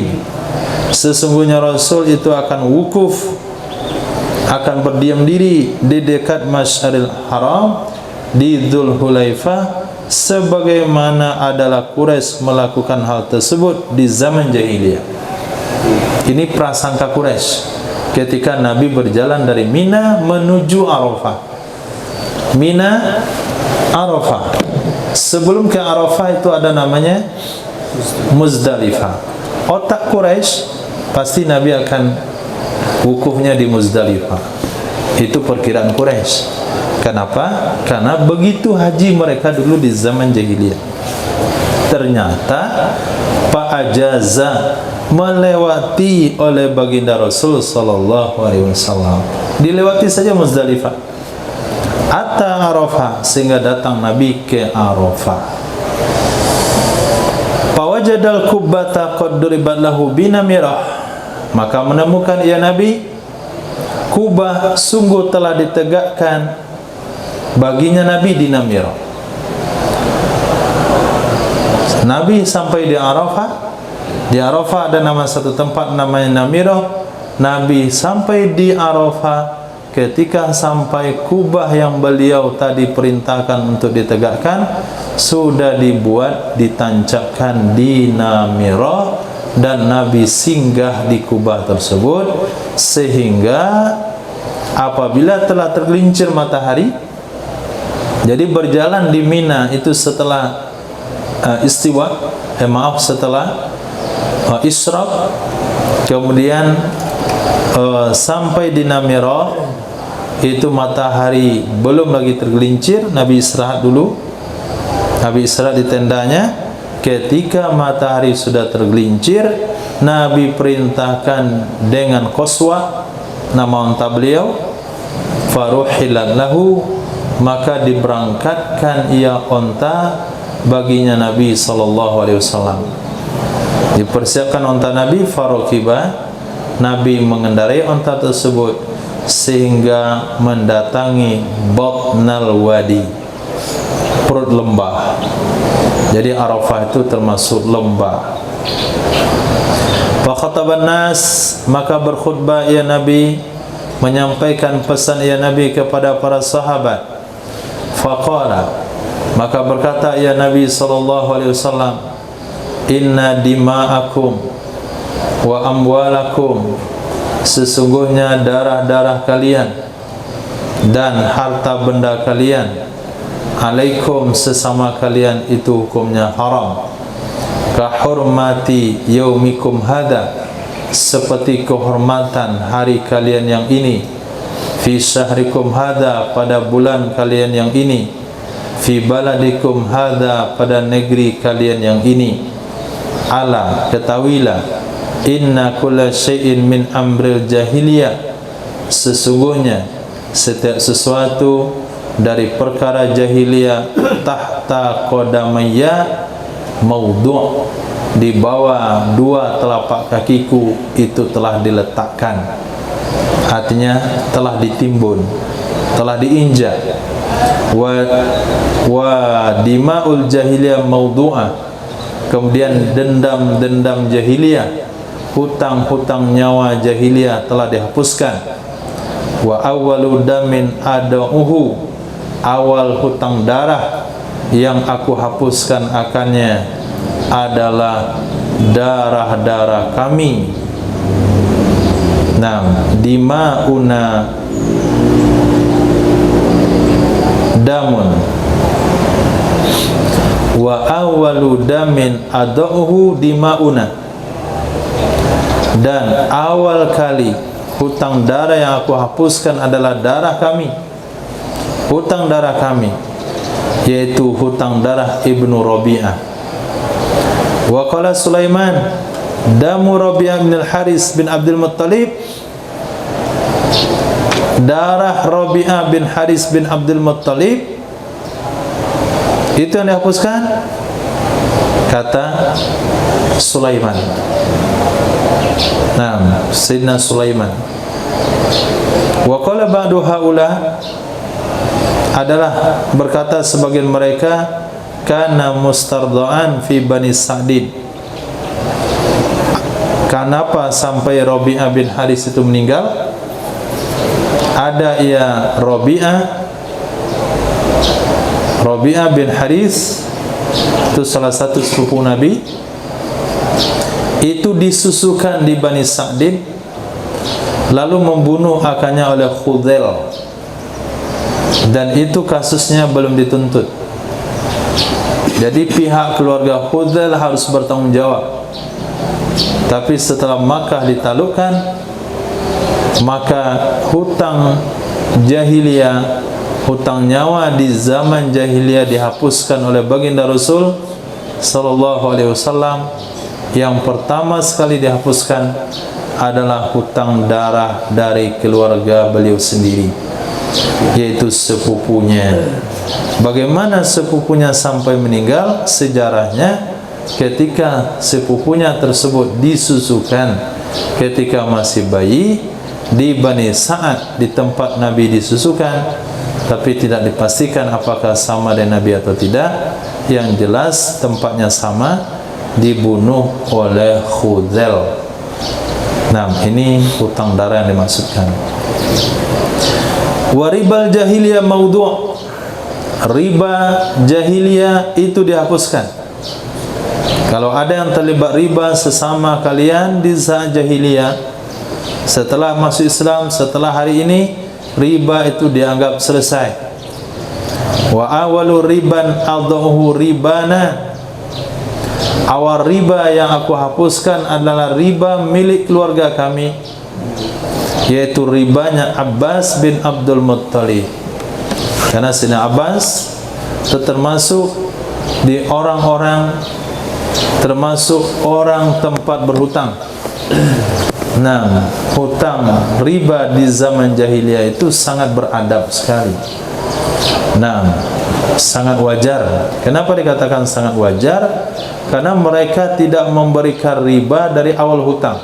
S1: sesungguhnya Rasul itu akan wukuf, akan berdiam diri di dekat Masyaril Haram di Dzul Hulaifah, sebagaimana adalah Quraisy melakukan hal tersebut di zaman jahiliyah. Ini prasangka Quraisy ketika Nabi berjalan dari Mina menuju Arafah. Mina, Arafah. Sebelum ke Arafah itu ada namanya Muzdalifah. Otak Quraisy pasti Nabi akan wukufnya di Muzdalifah. Itu perkiraan Quraisy. Kenapa? Karena begitu haji mereka dulu di zaman jahiliyah. Ternyata Pak Ajaza melewati oleh baginda Rasul sallallahu alaihi wasallam. Dilewati saja Muzdalifah. Atta Arafah, sehingga datang Nabi ke Arafah. Fawajadal kubbata qad duribat lahu binamirah. Maka menemukan ia Nabi kubah sungguh telah ditegakkan baginya Nabi di Namirah. Nabi sampai di Arafah. Di Arafah ada nama satu tempat namanya Namirah. Nabi sampai di Arafah. Ketika sampai kubah yang beliau tadi perintahkan untuk ditegakkan sudah dibuat, ditancapkan di Namirah, dan Nabi singgah di kubah tersebut, sehingga apabila telah tergelincir matahari, jadi berjalan di Mina itu setelah setelah Isyraq, kemudian sampai di Namirah, itu matahari belum lagi tergelincir. Nabi istirahat dulu. Nabi istirahat di tendanya. Ketika matahari sudah tergelincir, Nabi perintahkan dengan qaswa, nama unta beliau, faruhilan lahu, maka diberangkatkan ia unta baginya Nabi SAW. Dipersiapkan unta Nabi, farukiba, Nabi mengendarai unta tersebut sehingga mendatangi batnal wadi, perut lembah. Jadi Arafah itu termasuk lembah. Fa khataban nas, maka berkhutbah ia Nabi, menyampaikan pesan ia Nabi kepada para sahabat. Faqala, maka berkata ia Nabi sallallahu alaihi wasallam, inna dima'akum wa amwalakum, sesungguhnya darah-darah kalian dan harta benda kalian, alaikum, sesama kalian, itu hukumnya haram. Kahurmati yaumikum hada, seperti kehormatan hari kalian yang ini. Fi syahrikum hada, pada bulan kalian yang ini. Fi baladikum hada, pada negeri kalian yang ini. Ala, ketahuilah, inna kulla syai'in min amril jahiliyah, sesungguhnya setiap sesuatu dari perkara jahiliyah, tahta qadamayya maudhu', di bawah dua telapak kakiku itu telah diletakkan. Artinya telah ditimbun, telah diinjak. Wa dima'ul jahiliyah maudhu'ah, kemudian dendam-dendam jahiliyah, hutang-hutang nyawa jahiliyah telah dihapuskan. Wa awwalu damin adauhu, awal hutang darah yang aku hapuskan akannya adalah darah-darah kami. Nah, dima'una damun wa awwalu damin adauhu dima'una, dan awal kali hutang darah yang aku hapuskan adalah darah kami, hutang darah kami, yaitu hutang darah Ibnu Rabi'ah. Wa qala Sulaiman, damu Rabi'ah bin al-Haris bin Abdul Muttalib, darah Rabi'ah bin Haris bin Abdul Muttalib itu yang dihapuskan. kata Sulaiman. Nah, Sayyidina Sulaiman. Wa qala ba'du haula, adalah berkata sebagian mereka, kana mustardaan fi Bani Sa'din. Kenapa sampai Rabi'ah bin Haris itu meninggal? Ada ia Rabi'ah bin Haris, itu salah satu sepupu Nabi, itu disusukan di Bani Sa'din, lalu membunuh akannya oleh Khudail, dan itu kasusnya belum dituntut. Jadi pihak keluarga Khudail harus bertanggung jawab. Tapi setelah Makkah ditaklukkan, maka hutang jahiliyah, hutang nyawa di zaman jahiliyah dihapuskan oleh baginda Rasul sallallahu alaihi wasallam. Yang pertama sekali dihapuskan adalah hutang darah dari keluarga beliau sendiri, yaitu sepupunya. Bagaimana sepupunya sampai meninggal? Sejarahnya, ketika sepupunya tersebut disusukan ketika masih bayi di Bani Sa'ad, di tempat Nabi disusukan, tapi tidak dipastikan apakah sama dengan Nabi atau tidak. Yang jelas tempatnya sama, dibunuh oleh Khudail. Nah, ini hutang darah yang dimaksudkan. Waribal jahiliyah maudhu', riba jahiliyah itu dihapuskan. Kalau ada yang terlibat riba sesama kalian di saat jahiliyah, setelah masuk Islam, setelah hari ini, riba itu dianggap selesai. Wa awalu riban adhahu ribana, awal riba yang aku hapuskan adalah riba milik keluarga kami, yaitu ribanya Abbas bin Abdul Muttalib. Karena Sayyidina Abbas itu termasuk di orang-orang, termasuk orang tempat berhutang. Nah, hutang riba di zaman jahiliyah itu sangat beradab sekali. Nah, sangat wajar. Kenapa dikatakan sangat wajar? Karena mereka tidak memberikan riba dari awal hutang.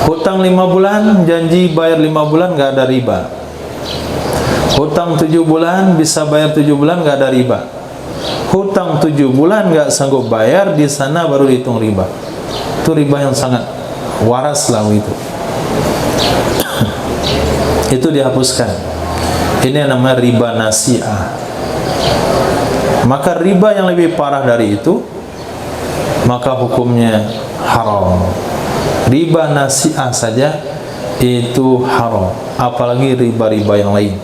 S1: Hutang 5 bulan, janji bayar 5 bulan, nggak ada riba. Hutang 7 bulan, bisa bayar 7 bulan, nggak ada riba. Hutang 7 bulan nggak sanggup bayar, di sana baru dihitung riba. Itu riba yang sangat waras lah itu. Itu dihapuskan. Ini yang namanya riba nasi'ah. Maka riba yang lebih parah dari itu, maka hukumnya haram. Riba nasi'ah saja itu haram, apalagi riba-riba yang lain.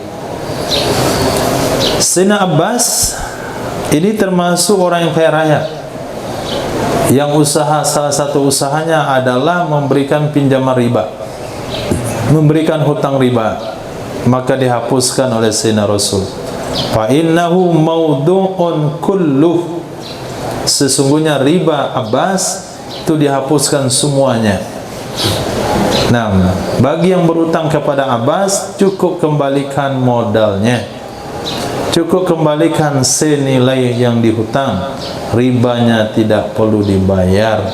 S1: Sayyidina Abbas ini termasuk orang yang kaya raya, yang salah satu usahanya adalah memberikan pinjaman riba, memberikan hutang riba. Maka dihapuskan oleh Sayyidina Rasul. Fa innahu maudhu'un kulluh, sesungguhnya riba Abbas itu dihapuskan semuanya. Nah, bagi yang berutang kepada Abbas, cukup kembalikan modalnya, cukup kembalikan senilai yang dihutang, ribanya tidak perlu dibayar,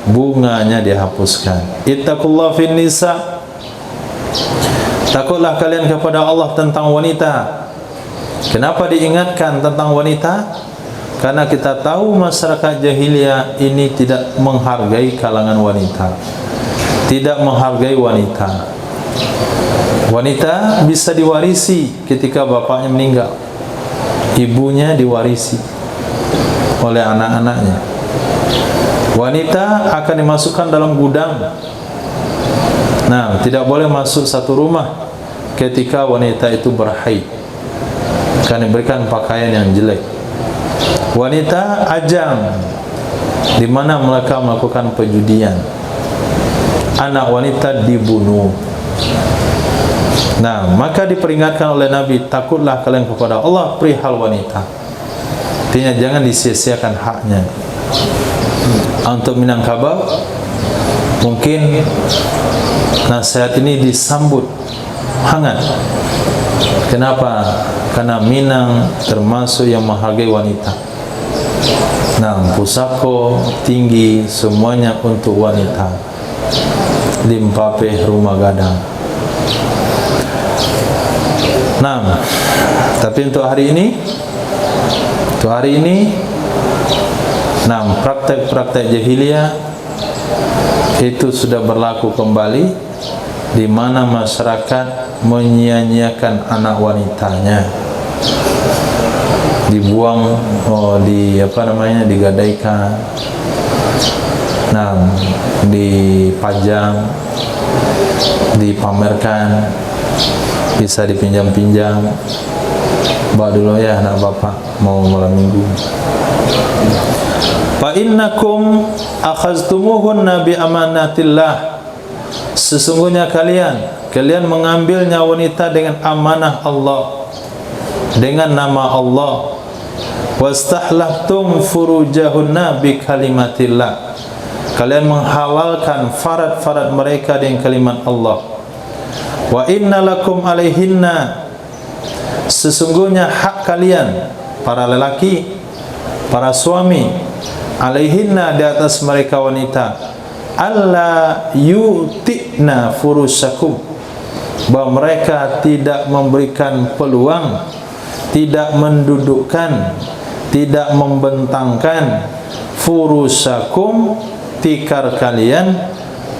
S1: bunganya dihapuskan. Ittaqullah fin nisa, takutlah kalian kepada Allah tentang wanita. Kenapa diingatkan tentang wanita? Karena kita tahu masyarakat jahiliyah ini tidak menghargai kalangan wanita, tidak menghargai wanita. Wanita bisa diwarisi ketika bapaknya meninggal, ibunya diwarisi oleh anak-anaknya. Wanita akan dimasukkan dalam gudang. Nah, tidak boleh masuk satu rumah ketika wanita itu berhaid, akan diberikan pakaian yang jelek. Wanita ajang, di mana mereka melakukan perjudian, anak wanita dibunuh. Nah, maka diperingatkan oleh Nabi, takutlah kalian kepada Allah perihal wanita. Artinya jangan disia-siakan haknya. Untuk Minangkabau, mungkin nasihat ini disambut hangat. Kenapa? Karena Minang termasuk yang menghargai wanita. Nah, pusako tinggi semuanya untuk wanita. Limpapeh rumah gadang. Nah, tapi untuk hari ini, nah, praktek-praktek jahiliyah itu sudah berlaku kembali, di mana masyarakat menyia-nyiakan anak wanitanya, dibuang, digadaikan, nah, dipajang, dipamerkan, bisa dipinjam-pinjam. Bawa dulu ya anak bapak mau malam minggu. Fa innakum akhaztumuhunna bi amanatillah. Sesungguhnya kalian mengambilnya wanita dengan amanah Allah, dengan nama Allah. Wastahlaftum furujahunna bi kalimatillah. Kalian menghalalkan farad-farad mereka dengan kalimat Allah. Wa inna lakum alaihinna. Sesungguhnya hak kalian, para lelaki, para suami, alaihinna, di atas mereka wanita, alla yu'ti'na furusakum, bahwa mereka tidak memberikan peluang, tidak mendudukkan, tidak membentangkan furusakum, tikar kalian,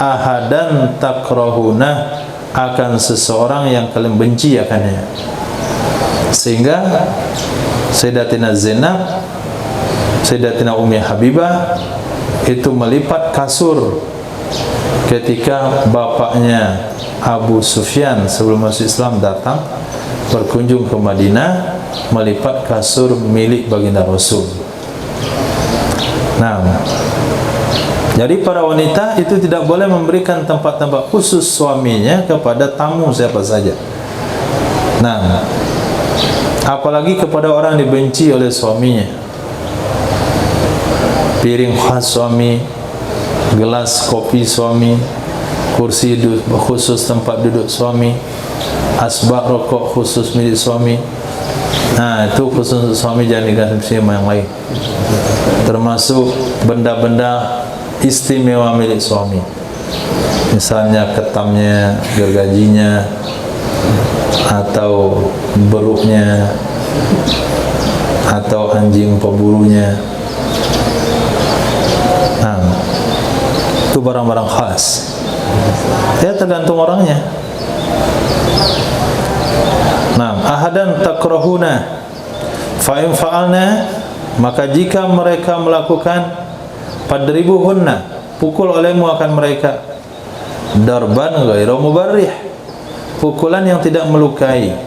S1: ahadan takrahuna, akan seseorang yang kalian benci akannya. Sehingga Sayyidatina Zainab, Sayyidatina Ummi Habibah itu melipat kasur ketika bapaknya Abu Sufyan sebelum masuk Islam datang berkunjung ke Madinah, melipat kasur milik baginda Rasul. Nah, jadi para wanita itu tidak boleh memberikan tempat-tempat khusus suaminya kepada tamu siapa saja. Nah, apalagi kepada orang dibenci oleh suaminya. Piring khas suami, gelas kopi suami, kursi khusus tempat duduk suami, asbak rokok khusus milik suami. Nah, itu khusus suami, jangan diganti sama yang lain. Termasuk benda-benda istimewa milik suami, misalnya ketamnya, gergajinya, atau beruknya, atau anjing pemburunya. Nah, itu barang-barang khas. Ya, tergantung orangnya. Nah, ahadan takrahuna fa in fa'alna, maka jika mereka melakukan, fadribuhunna, pukul olehmu akan mereka, darban ghairu mubarrih, pukulan yang tidak melukai.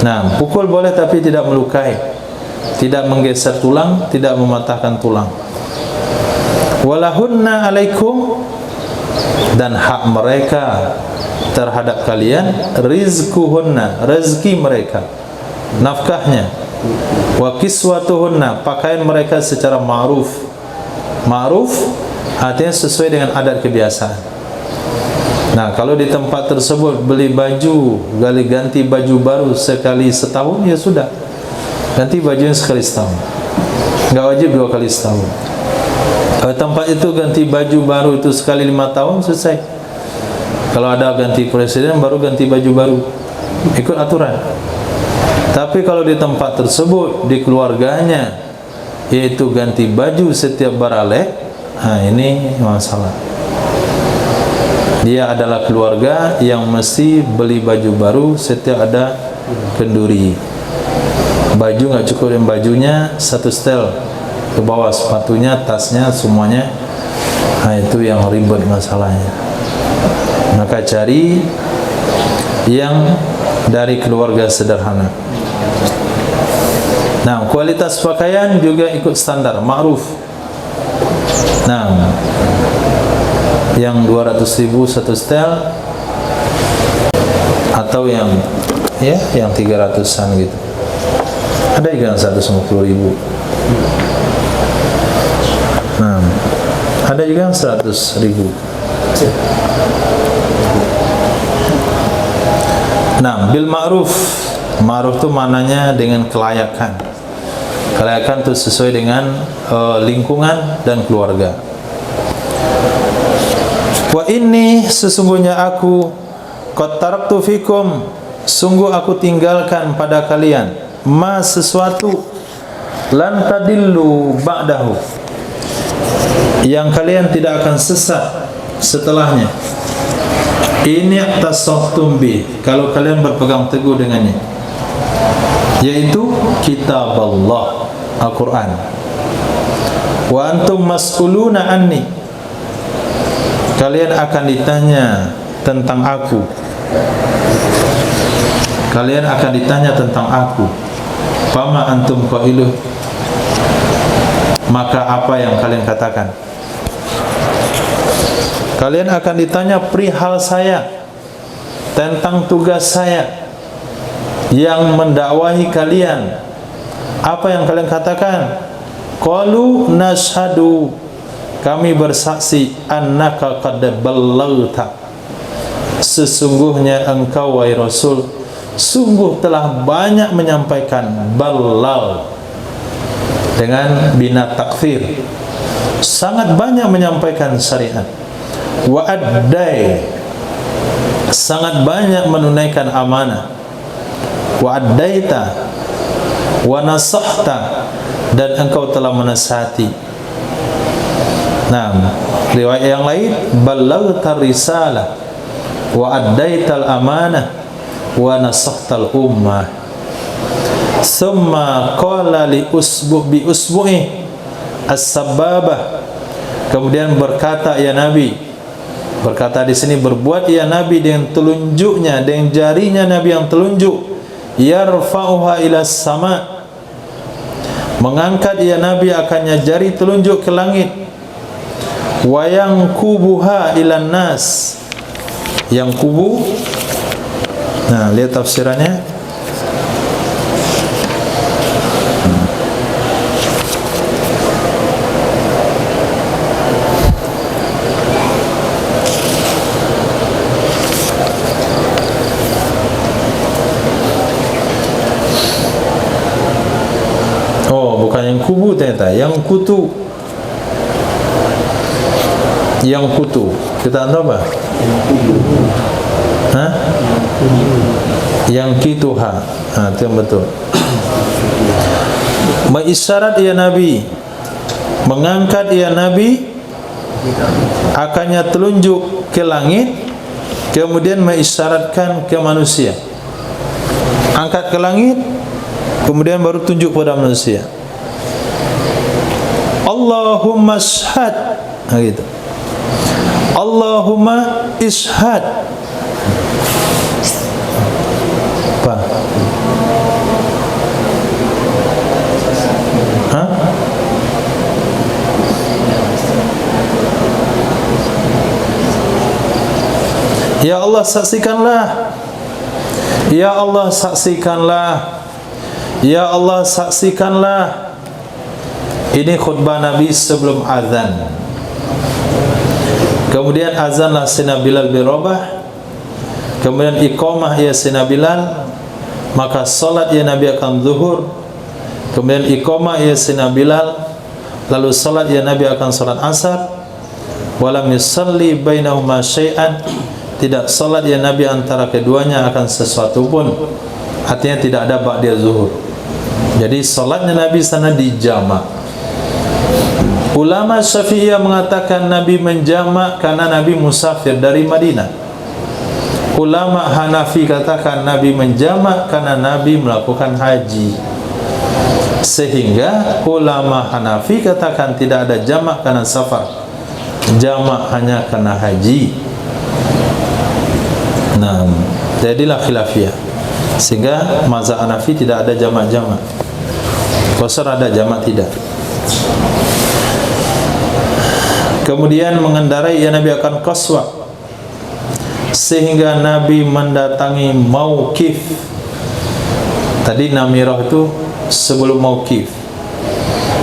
S1: Nah, pukul boleh tapi tidak melukai, tidak menggeser tulang, tidak mematahkan tulang. Walahunna alaikum, dan hak mereka terhadap kalian, rizquhunna, rezeki mereka, nafkahnya. Wa kiswatuhunna, pakaian mereka secara ma'ruf. Ma'ruf artinya sesuai dengan adat kebiasaan. Nah, kalau di tempat tersebut beli baju, ganti baju baru sekali setahun, ya sudah, ganti bajunya sekali setahun, nggak wajib 2 kali setahun. Kalau tempat itu ganti baju baru itu sekali 5 tahun, selesai. Kalau ada ganti presiden, baru ganti baju baru, ikut aturan. Tapi kalau di tempat tersebut, di keluarganya, yaitu ganti baju setiap baralek, nah ini masalah. Dia adalah keluarga yang mesti beli baju baru setiap ada kenduri. Baju nggak cukup dengan bajunya, satu setel ke bawah, sepatunya, tasnya, semuanya. Nah, itu yang ribet masalahnya. Maka cari yang dari keluarga sederhana. Nah, kualitas pakaian juga ikut standar ma'ruf. Nah, yang 200.000 satu setel, atau yang 300-an gitu. Ada juga yang 150.000. Nah, ada juga yang 100.000. Nah, bil ma'ruf. Ma'ruf itu maknanya dengan kelayakan. Kelayakan itu sesuai dengan lingkungan dan keluarga. Wa inni, sesungguhnya aku, qad taraktu fikum, sungguh aku tinggalkan pada kalian, ma sesuatu, lan tadillu ba'dahu, yang kalian tidak akan sesat setelahnya. Ini tasawtum bi, kalau kalian berpegang teguh dengannya, yaitu kitab Allah, Al-Quran. Wa antum mas'uluna anni, kalian akan ditanya tentang aku. Kalian akan ditanya tentang aku. Fama antum qailuh, maka apa yang kalian katakan? Kalian akan ditanya perihal saya, tentang tugas saya yang mendakwahi kalian. Apa yang kalian katakan? Qalu nashhadu, kami bersaksi, annaka qad ballaghta, sesungguhnya engkau wahai Rasul sungguh telah banyak menyampaikan. Ballagh dengan bina takfir, sangat banyak menyampaikan syariat. Wa addai, sangat banyak menunaikan amanah. Wa addaita wa nasahta, dan engkau telah menasihati. Nah, riwayat yang lain, ballaghta risalah wa addaital amanah wa nasahtal ummah. Thumma qala li bi usbu'i as-sababah, kemudian berkata ya Nabi, berkata di sini berbuat ya Nabi dengan telunjuknya, dengan jarinya Nabi yang telunjuk, yarfa'uha ila sama, mengangkat ya Nabi akannya jari telunjuk ke langit, wa yankubuha ila nas, yang kubu. Nah, lihat tafsirannya. Yang kubu ternyata, yang kutu. Yang kutu, kita tahu apa? Hah? Yang kituha. Nah, itu yang betul. Mengisyarat ya Nabi, mengangkat ya Nabi akannya telunjuk ke langit, kemudian mengisyaratkan ke manusia. Angkat ke langit, kemudian baru tunjuk pada manusia. Allahumma ishhad, nah gitu. Allahumma ishhad. Apa? Hah? Ya Allah saksikanlah. Ya Allah saksikanlah. Ya Allah saksikanlah. Ini khutbah Nabi sebelum azan. Kemudian azanlah Sayyidina Bilal bin Rabah. Kemudian iqamah ya Sayyidina Bilal. Maka salat ya Nabi akan zuhur. Kemudian iqamah ya Sayyidina Bilal. Lalu salat ya Nabi akan salat asar. Walam yusalli bainahuma syai'an, tidak salat ya Nabi antara keduanya akan sesuatu pun. Artinya tidak ada ba'da zuhur. Jadi salatnya Nabi sana dijamak. Ulama Syafi'iyah mengatakan Nabi menjamak karena Nabi musafir dari Madinah. Ulama Hanafi katakan Nabi menjamak karena Nabi melakukan haji. Sehingga ulama Hanafi katakan tidak ada jamak karena safar, jamak hanya karena haji. Nah, jadilah khilafiyah. Sehingga mazhab Hanafi tidak ada jamak-jamak. Qasar ada, jamak tidak. Kemudian mengendarai ya Nabi akan qaswah, sehingga Nabi mendatangi mauqif. Tadi namirah itu sebelum mauqif.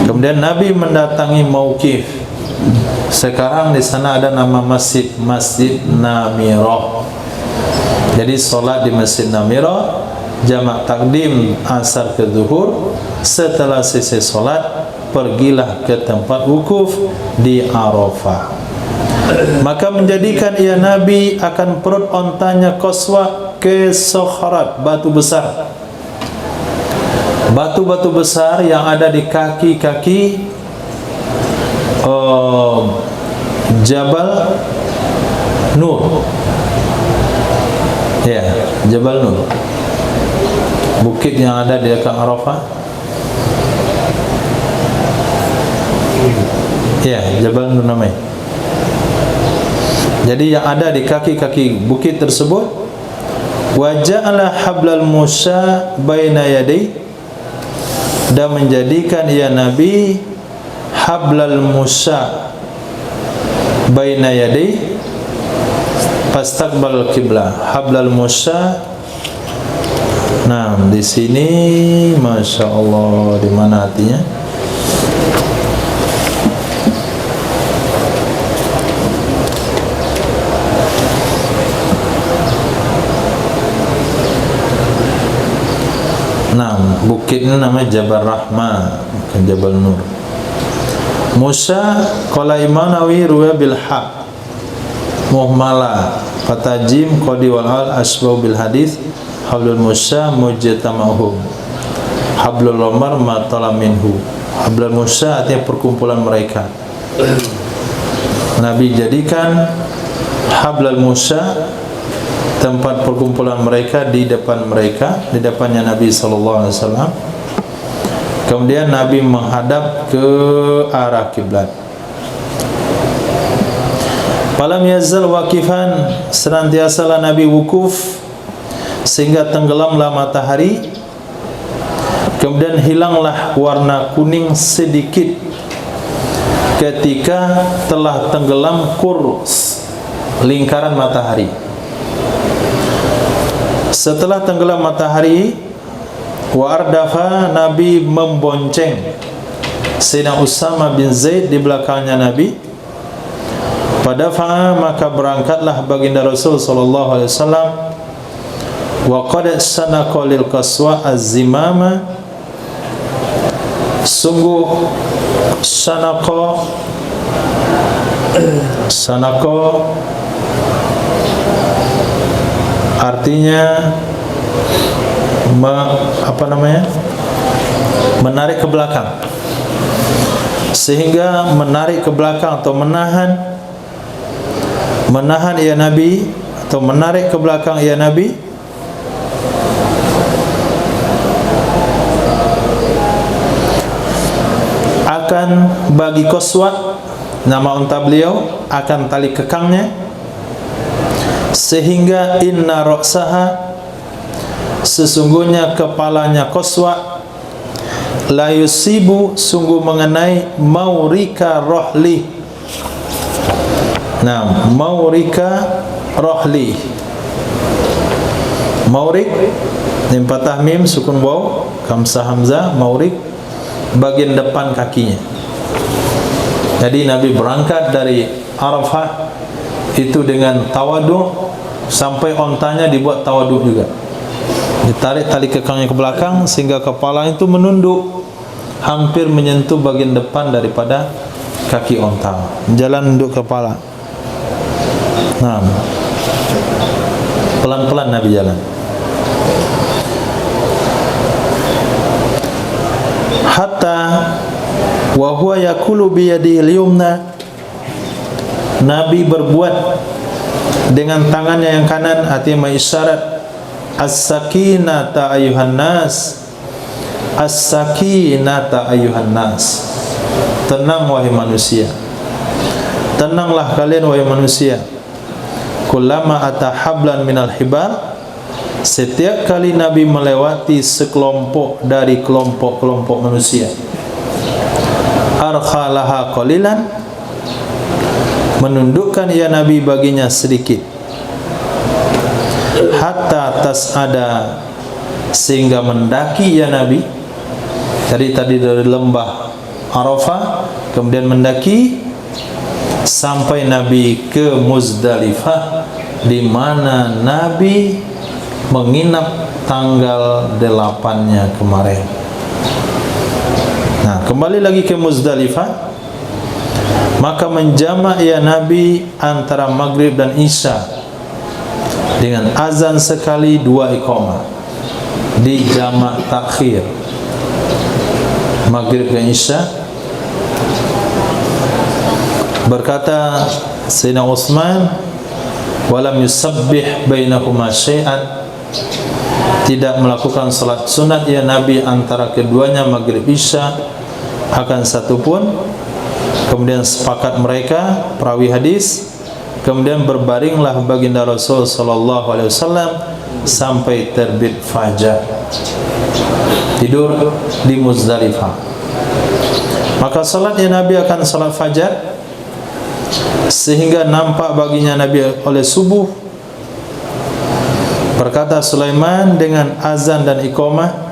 S1: Kemudian Nabi mendatangi mauqif. Sekarang di sana ada nama masjid, Masjid Namirah. Jadi solat di Masjid Namirah jamak takdim asar ke zuhur. Setelah selesai solat, pergilah ke tempat wukuf di Arafah. Maka menjadikan ia Nabi akan perut ontanya qaswa ke Sokharat, batu besar. Batu-batu besar yang ada di kaki-kaki Jabal Nur. Ya, Jabal Nur. Bukit yang ada di dekat Arafah. Ya, Jabal Nur namanya. Jadi yang ada di kaki-kaki bukit tersebut, wa ja'ala hablal Musa baina yadai, dan menjadikan ia Nabi hablal Musa baina yadai, fastaqbal qiblah. Hablal Musa. Nah, di sini Masya Allah, di mana hatinya? Nah, bukit ini namanya Jabal Rahmah, bukan Jabal Nur. Musa qala Imam Nawawi ruwa bil ha muhmala fatajim qadi wal al asbau bil hadis hablul Musa mujtama'uhum hablul Umar ma tala minhu. Hablul Musa artinya perkumpulan mereka. Nabi jadikan hablul Musa tempat perkumpulan mereka di depan mereka, di depannya Nabi SAW. Kemudian Nabi menghadap ke arah kiblat. Falam yazal waqifan, senantiasalah Nabi wukuf sehingga tenggelamlah matahari. Kemudian hilanglah warna kuning sedikit ketika telah tenggelam kurs, lingkaran matahari. Setelah tenggelam matahari, wa ardafa, Nabi membonceng Sayyidina Usama bin Zaid di belakangnya Nabi. Pada fa'a, maka berangkatlah baginda Rasul sallallahu alaihi wasallam. Wa qad sanaqa lil qaswa az-zimama, sungguh sanaqa artinya menarik ke belakang, sehingga menarik ke belakang atau menahan ya Nabi, atau menarik ke belakang ya Nabi, akan bagi qaswa, nama unta beliau, akan tali kekangnya, sehingga inna ra'saha, sesungguhnya kepalanya qaswa, la yusibu, sungguh mengenai maurika rohli. Nah, maurika rohli, maurik mim fathah mim sukun waw kamsah hamzah, maurik bagian depan kakinya. Jadi Nabi berangkat dari Arafah itu dengan tawadu, sampai ontanya dibuat tawadu juga, ditarik tali kekangnya ke belakang sehingga kepala itu menunduk, hampir menyentuh bagian depan daripada kaki onta, jalan nunduk kepala. Nah, pelan-pelan Nabi jalan. Hatta wa huwa yakulu bi yadihi yumna, Nabi berbuat dengan tangannya yang kanan, artinya mengisyarat as-sakinata ayuhan nas, as-sakinata ayuhan nas, tenang wahai manusia, tenanglah kalian wahai manusia. Kullama atahablan minal hibar, setiap kali Nabi melewati sekelompok dari kelompok-kelompok manusia, arkhalaha qalilan, menundukkan ya Nabi baginya sedikit, hatta tas'ada, sehingga mendaki ya Nabi. Jadi tadi dari lembah Arafah, kemudian mendaki sampai Nabi ke Muzdalifah, di mana Nabi menginap tanggal 8-nya kemarin. Nah, kembali lagi ke Muzdalifah, maka menjamak ya Nabi antara maghrib dan isya dengan azan sekali 2 iqamah, di jamak takhir maghrib dan isya. Berkata Sayyidina Utsman, walam yusabbih bainahuma syai'an, tidak melakukan salat sunat ya Nabi antara keduanya maghrib isya akan satu pun. Kemudian sepakat mereka perawi hadis, kemudian berbaringlah baginda Rasul sallallahu alaihi wasallam sampai terbit fajar, tidur di Muzdalifah. Maka salat ya Nabi akan salat fajar sehingga nampak baginya Nabi oleh subuh. Berkata Sulaiman dengan azan dan iqamah.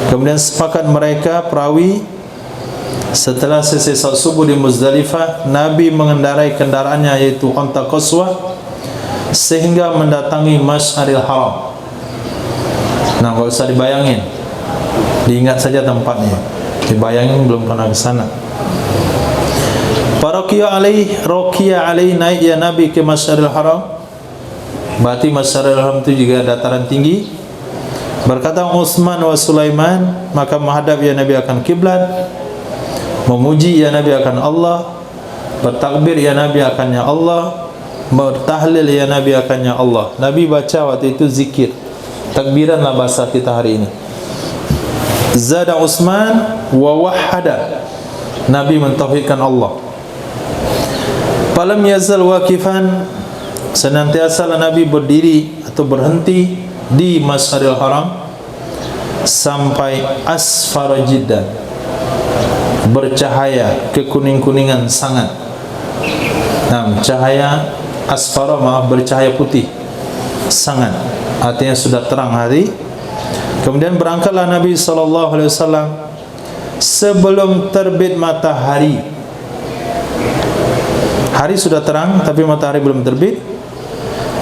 S1: Kemudian sepakat mereka perawi, setelah selesai salat subuh di Muzdalifah, Nabi mengendarai kendaraannya yaitu unta Qaswah sehingga mendatangi Masy'aril Haram. Nah, enggak usah dibayangin, diingat saja tempatnya. Dibayangin belum pernah ke sana. Raqiya alaih naik ya Nabi ke Masy'aril Haram. Berarti Masy'aril Haram itu juga dataran tinggi. Berkata Utsman wa Sulaiman, maka menghadap ya Nabi akan kiblat, memuji ya Nabi akan Allah, bertakbir ya Nabi akannya Allah, bertahlil ya Nabi akannya Allah. Nabi baca waktu itu zikir, takbiran lah bahasa kita hari ini. Zada Utsman wa wahhada, Nabi mentauhidkan Allah. Falam yazal waqifan, senantiasa Nabi berdiri atau berhenti di Masy'aril Haram sampai asfar jiddan, bercahaya kekuning-kuningan sangat. Nah, cahaya asfara, maaf, bercahaya putih sangat, artinya sudah terang hari. Kemudian berangkatlah Nabi SAW sebelum terbit matahari. Hari sudah terang tapi matahari belum terbit,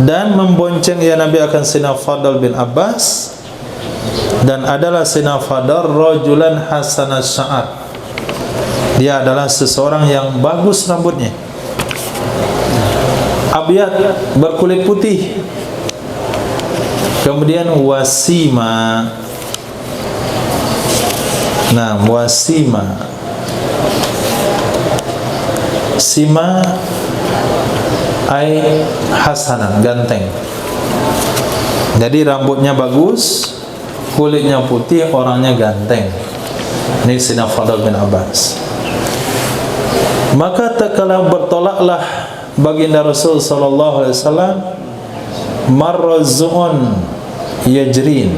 S1: dan membonceng ya Nabi akan Sayyidina Fadl bin Abbas. Dan adalah Sayyidina Fadl rajulan hasanas sya'ar, dia adalah seseorang yang bagus rambutnya, abyad, berkulit putih. Kemudian wasima. Nah, wasima, sima ai hasanah, ganteng. Jadi rambutnya bagus, kulitnya putih, orangnya ganteng. Ini Sayyidina Fadl bin Abbas. Maka tatkala bertolaklah baginda Rasul sallallahu alaihi wasallam, marrazuun yajrin,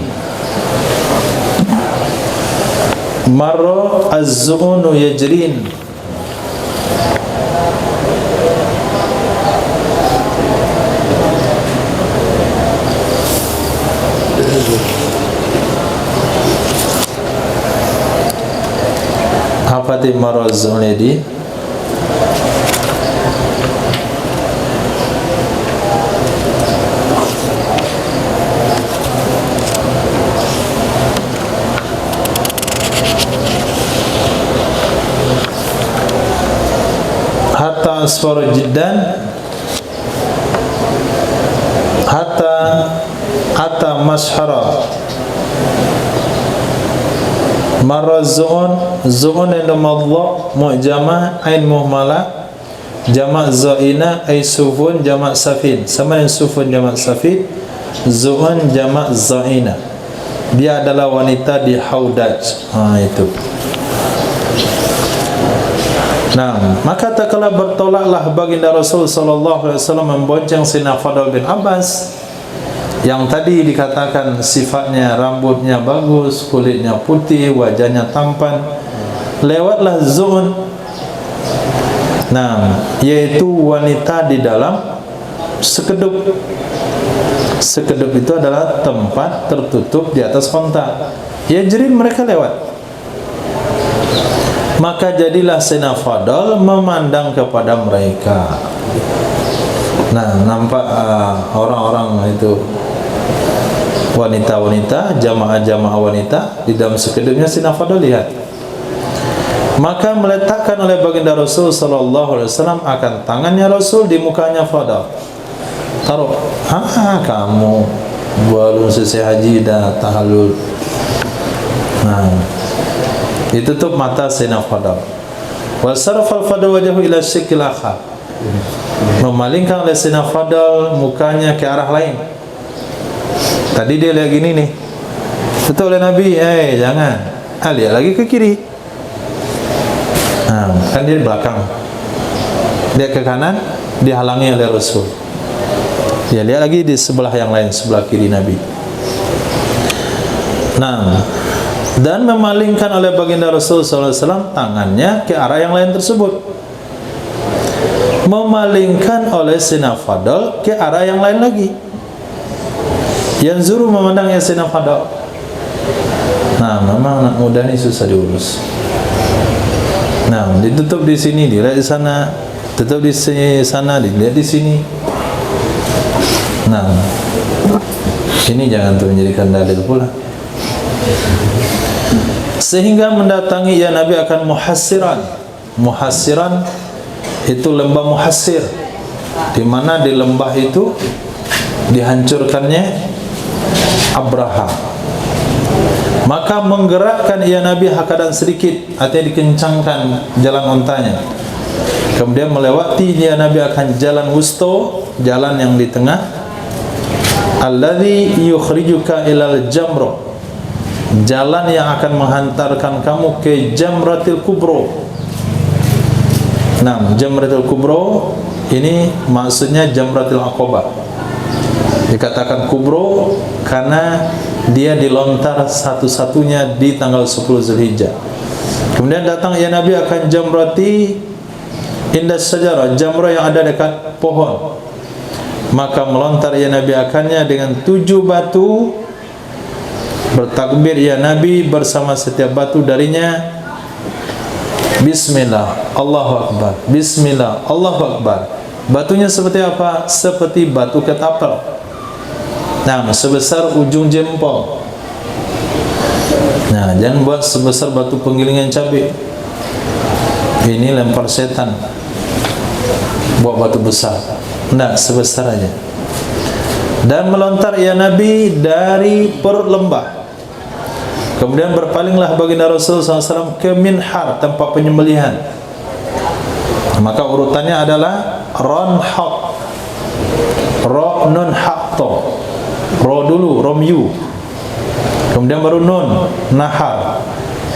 S1: marra az-zu'unu yajrin, apa itu marra az-zu'un yajrin? Hatta asfara jiddan, hatta ata mashara. Marra zu'un, zu'un yang madha mu'jamah ain muhmalah, jamak za'ina ay sufun jamak safin. Sama yang sufun jamak safin, zu'un jamak za'ina. Dia adalah wanita di Haudaj. Itu. Nah, maka tatkala bertolaklah baginda Rasul sallallahu alaihi wasallam membonceng Sayyidina Fadl bin Abbas, yang tadi dikatakan sifatnya rambutnya bagus, kulitnya putih, wajahnya tampan. Lewatlah Zu'un, nah, yaitu wanita di dalam sekedup. Sekedup itu adalah tempat tertutup di atas onta. Yajrin, mereka lewat. Maka jadilah Sayyidina Fadl memandang kepada mereka. Nah, nampak orang-orang itu wanita-wanita, jamaah-jamaah wanita di dalam sekedupnya Sayyidina Fadl lihat. Maka meletakkan oleh baginda Rasul sallallahu alaihi wasallam akan tangannya Rasul di mukanya Fadl. Taruh, kamu belum selesai haji dah tahallul. Nah, ditutup mata Sayyidina Fadl. Wa sarfa al-Fadl wajhahu ila syikil akhar. Memalingkan oleh Sayyidina Fadl mukanya ke arah lain. Tadi dia lihat gini nih, betul oleh Nabi, jangan, lihat lagi ke kiri. Kan dia di belakang, lihat ke kanan, dihalangi oleh Rasul. Dia lihat lagi di sebelah yang lain, sebelah kiri Nabi. Dan memalingkan oleh baginda Rasul SAW tangannya ke arah yang lain tersebut. Memalingkan oleh Sayyidina Fadl ke arah yang lain lagi. Yang zuru memandang ya Sayyidina Fadl. Memang anak muda ni susah diurus. Ditutup di sini, dilihat di sana, tutup di sana, dilihat di sini. Ini jangan tuh menjadikan dalil pula. Sehingga mendatangi ya Nabi akan muhassiran. Muhassiran itu lembah Muhassir, di mana di lembah itu dihancurkannya Abraha. Maka menggerakkan ia Nabi hakadan sedikit, artinya dikencangkan jalan ontanya. Kemudian melewati ia Nabi akan jalan wusto, jalan yang di tengah. Alladzi yukhrijuka ilal jamro, jalan yang akan menghantarkan kamu ke Jamratil Kubro. Jamratil Kubro ini maksudnya Jamratil Aqabah. Dikatakan Kubro karena dia dilontar satu-satunya di tanggal 10 Zulhijjah. Kemudian datang ya Nabi akan Jamrati indas sajarah, jamrah yang ada dekat pohon. Maka melontar ya Nabi akannya dengan 7 batu. Bertakbir ya Nabi bersama setiap batu darinya. Bismillah, Allahu Akbar. Bismillah, Allahu Akbar. Batunya seperti apa? Seperti batu ketapel. Sebesar ujung jempol. Jangan buat sebesar batu penggilingan cabai. Ini lempar setan. Buat batu besar. Sebesar aja. Dan melontar ya Nabi dari perlembah. Kemudian berpalinglah baginda Rasul SAW ke minhar, tempat penyembelihan. Maka urutannya adalah ronhaq, ro nun haqto, ro dulu romyu, kemudian baru nun nahar.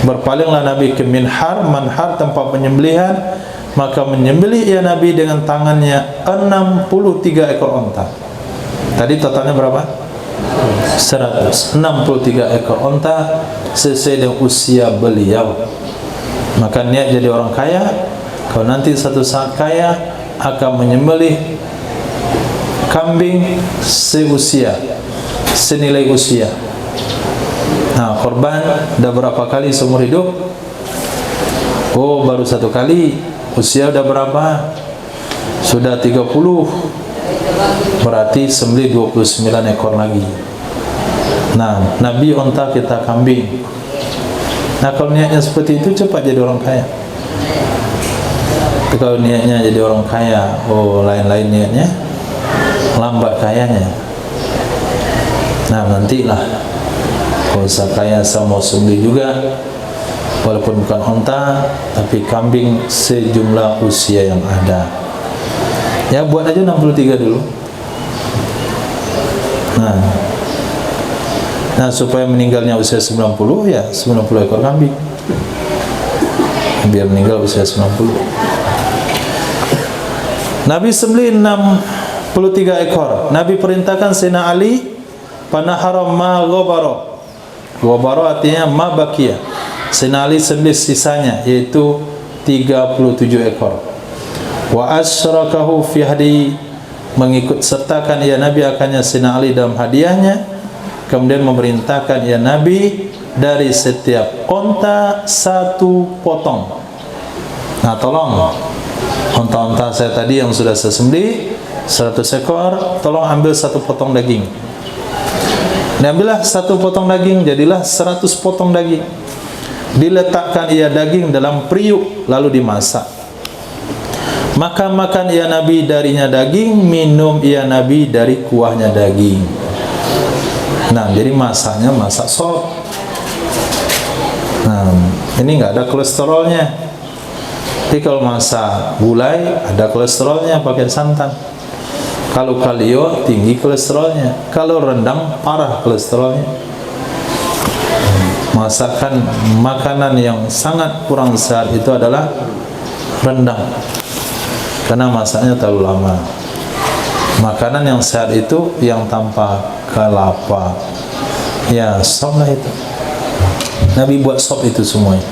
S1: Berpalinglah Nabi ke minhar, manhar, tempat penyembelihan. Maka menyembelih ya Nabi dengan tangannya 63 ekor onta. Tadi totalnya berapa? 163 ekor onta sesuai dengan usia beliau. Maka niat jadi orang kaya. Kalau nanti satu saat kaya akan menyembelih kambing seusia, senilai usia. Korban dah berapa kali seumur hidup? Baru 1 kali. Usia udah berapa? Sudah 30. Berarti sembelih 29 ekor lagi. Nabi onta, kita kambing. Kalau niatnya seperti itu, cepat jadi orang kaya. Tapi kalau niatnya jadi orang kaya, lain-lain niatnya, lambat kayanya. Nantilah. Kalau saya kaya, saya mau sembelih juga, walaupun bukan onta, tapi kambing sejumlah usia yang ada. Ya buat aja 63 dulu. Supaya meninggalnya usia 90, ya 90 ekor kambing. Biar meninggal usia 90. Nabi sembelih 63 ekor. Nabi perintahkan Sayyidina Ali panahara ma ghabara. Ghabara artinya ma baqiya. Sayyidina Ali sembelih sisanya, yaitu 37 ekor. Wa asyrakahu fi hadi, mengikut sertakan ya Nabi akannya Sayyidina Ali dalam hadiahnya. Kemudian memerintahkan ya Nabi dari setiap onta 1 potong. Tolong onta-onta saya tadi yang sudah saya sembelih 100 ekor, tolong ambil 1 potong daging. Diambillah 1 potong daging, jadilah 100 potong daging. Diletakkan ia daging dalam periuk, lalu dimasak. Maka makan ia Nabi darinya daging, minum ia Nabi dari kuahnya daging. Nah, jadi masaknya masak sop. Nah, ini nggak ada kolesterolnya. Jadi kalau masak gulai ada kolesterolnya, pakai santan. Kalau kalio tinggi kolesterolnya, kalau rendang parah kolesterolnya. Masakan makanan yang sangat kurang sehat itu adalah rendang, karena masaknya terlalu lama. Makanan yang sehat itu yang tanpa kelapa, ya sop lah itu. Nabi buat sop itu semuanya.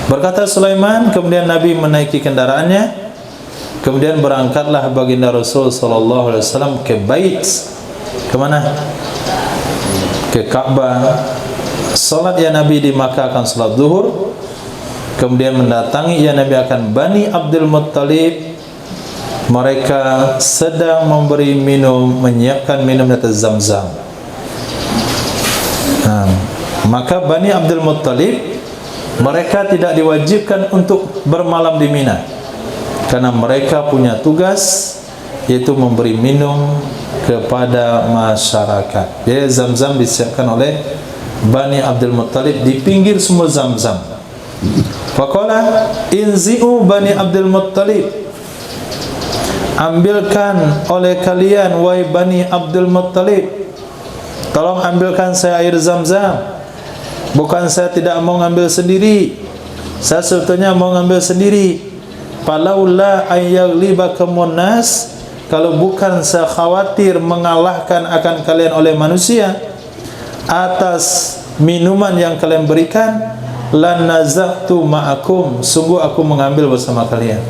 S1: Berkata Sulaiman, kemudian Nabi menaiki kendaraannya. Kemudian berangkatlah baginda Rasul sallallahu alaihi wasallam ke bait. Kemana? Ke Ka'bah. Salat ya Nabi di Makkah akan salat zuhur. Kemudian mendatangi ya Nabi akan Bani Abdul Muttalib. Mereka sedang memberi minum, menyiapkan minum dari Zam-Zam. Nah, maka Bani Abdul Muttalib, mereka tidak diwajibkan untuk bermalam di Mina, karena mereka punya tugas, yaitu memberi minum kepada masyarakat. Jadi Zam-Zam disiapkan oleh Bani Abdul Muttalib di pinggir sumur Zam-Zam. Faqala inzi'u Bani Abdul Muttalib, ambilkan oleh kalian wahai Bani Abdul Muttalib, tolong ambilkan saya air Zam-Zam. Bukan saya tidak mau ngambil sendiri, saya sebetulnya mau ngambil sendiri. Falaula ayyaghlibakumun nas, kalau bukan saya khawatir mengalahkan akan kalian oleh manusia atas minuman yang kalian berikan, lan nazaqtu ma'akum, sungguh aku mengambil bersama kalian.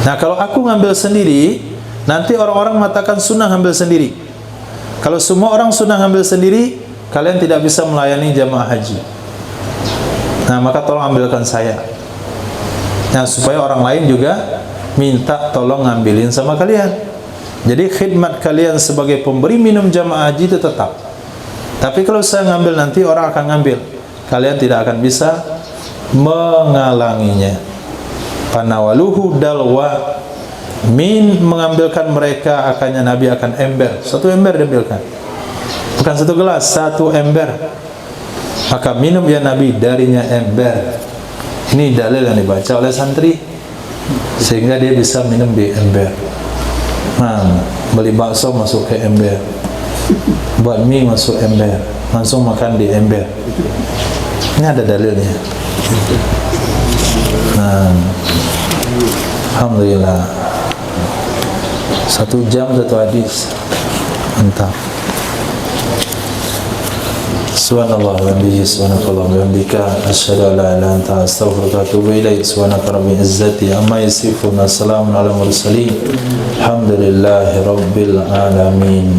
S1: Nah, kalau aku ngambil sendiri, nanti orang-orang mengatakan sunnah ngambil sendiri. Kalau semua orang sunnah ngambil sendiri, kalian tidak bisa melayani jamaah haji. Nah, maka tolong ambilkan saya. Nah, supaya orang lain juga minta tolong ngambilin sama kalian. Jadi khidmat kalian sebagai pemberi minum jamaah haji itu tetap. Tapi kalau saya ngambil, nanti orang akan ngambil, kalian tidak akan bisa mengalanginya. Panawaluhu dalwa, min mengambilkan mereka akannya Nabi akan ember, 1 ember diambilkan, bukan 1 gelas, 1 ember. Maka minum ya Nabi darinya ember. Ini dalil yang dibaca oleh santri, sehingga dia bisa minum di ember. Nah, beli bakso masuk ke ember, buat mie masuk ember, langsung makan di ember. Ini ada dalilnya. Nah, alhamdulillah, 1 jam 1 hadis, mantap. Subhanallah wa bihamdihi, subhanakallah wa bihamdika, asyhadu an la ilaha illa anta, astaghfiruka wa atubu ilaik. Subhanaka rabbil izzati amma yasifun, salamun alal mursalin, alhamdulillahi rabbil alamin.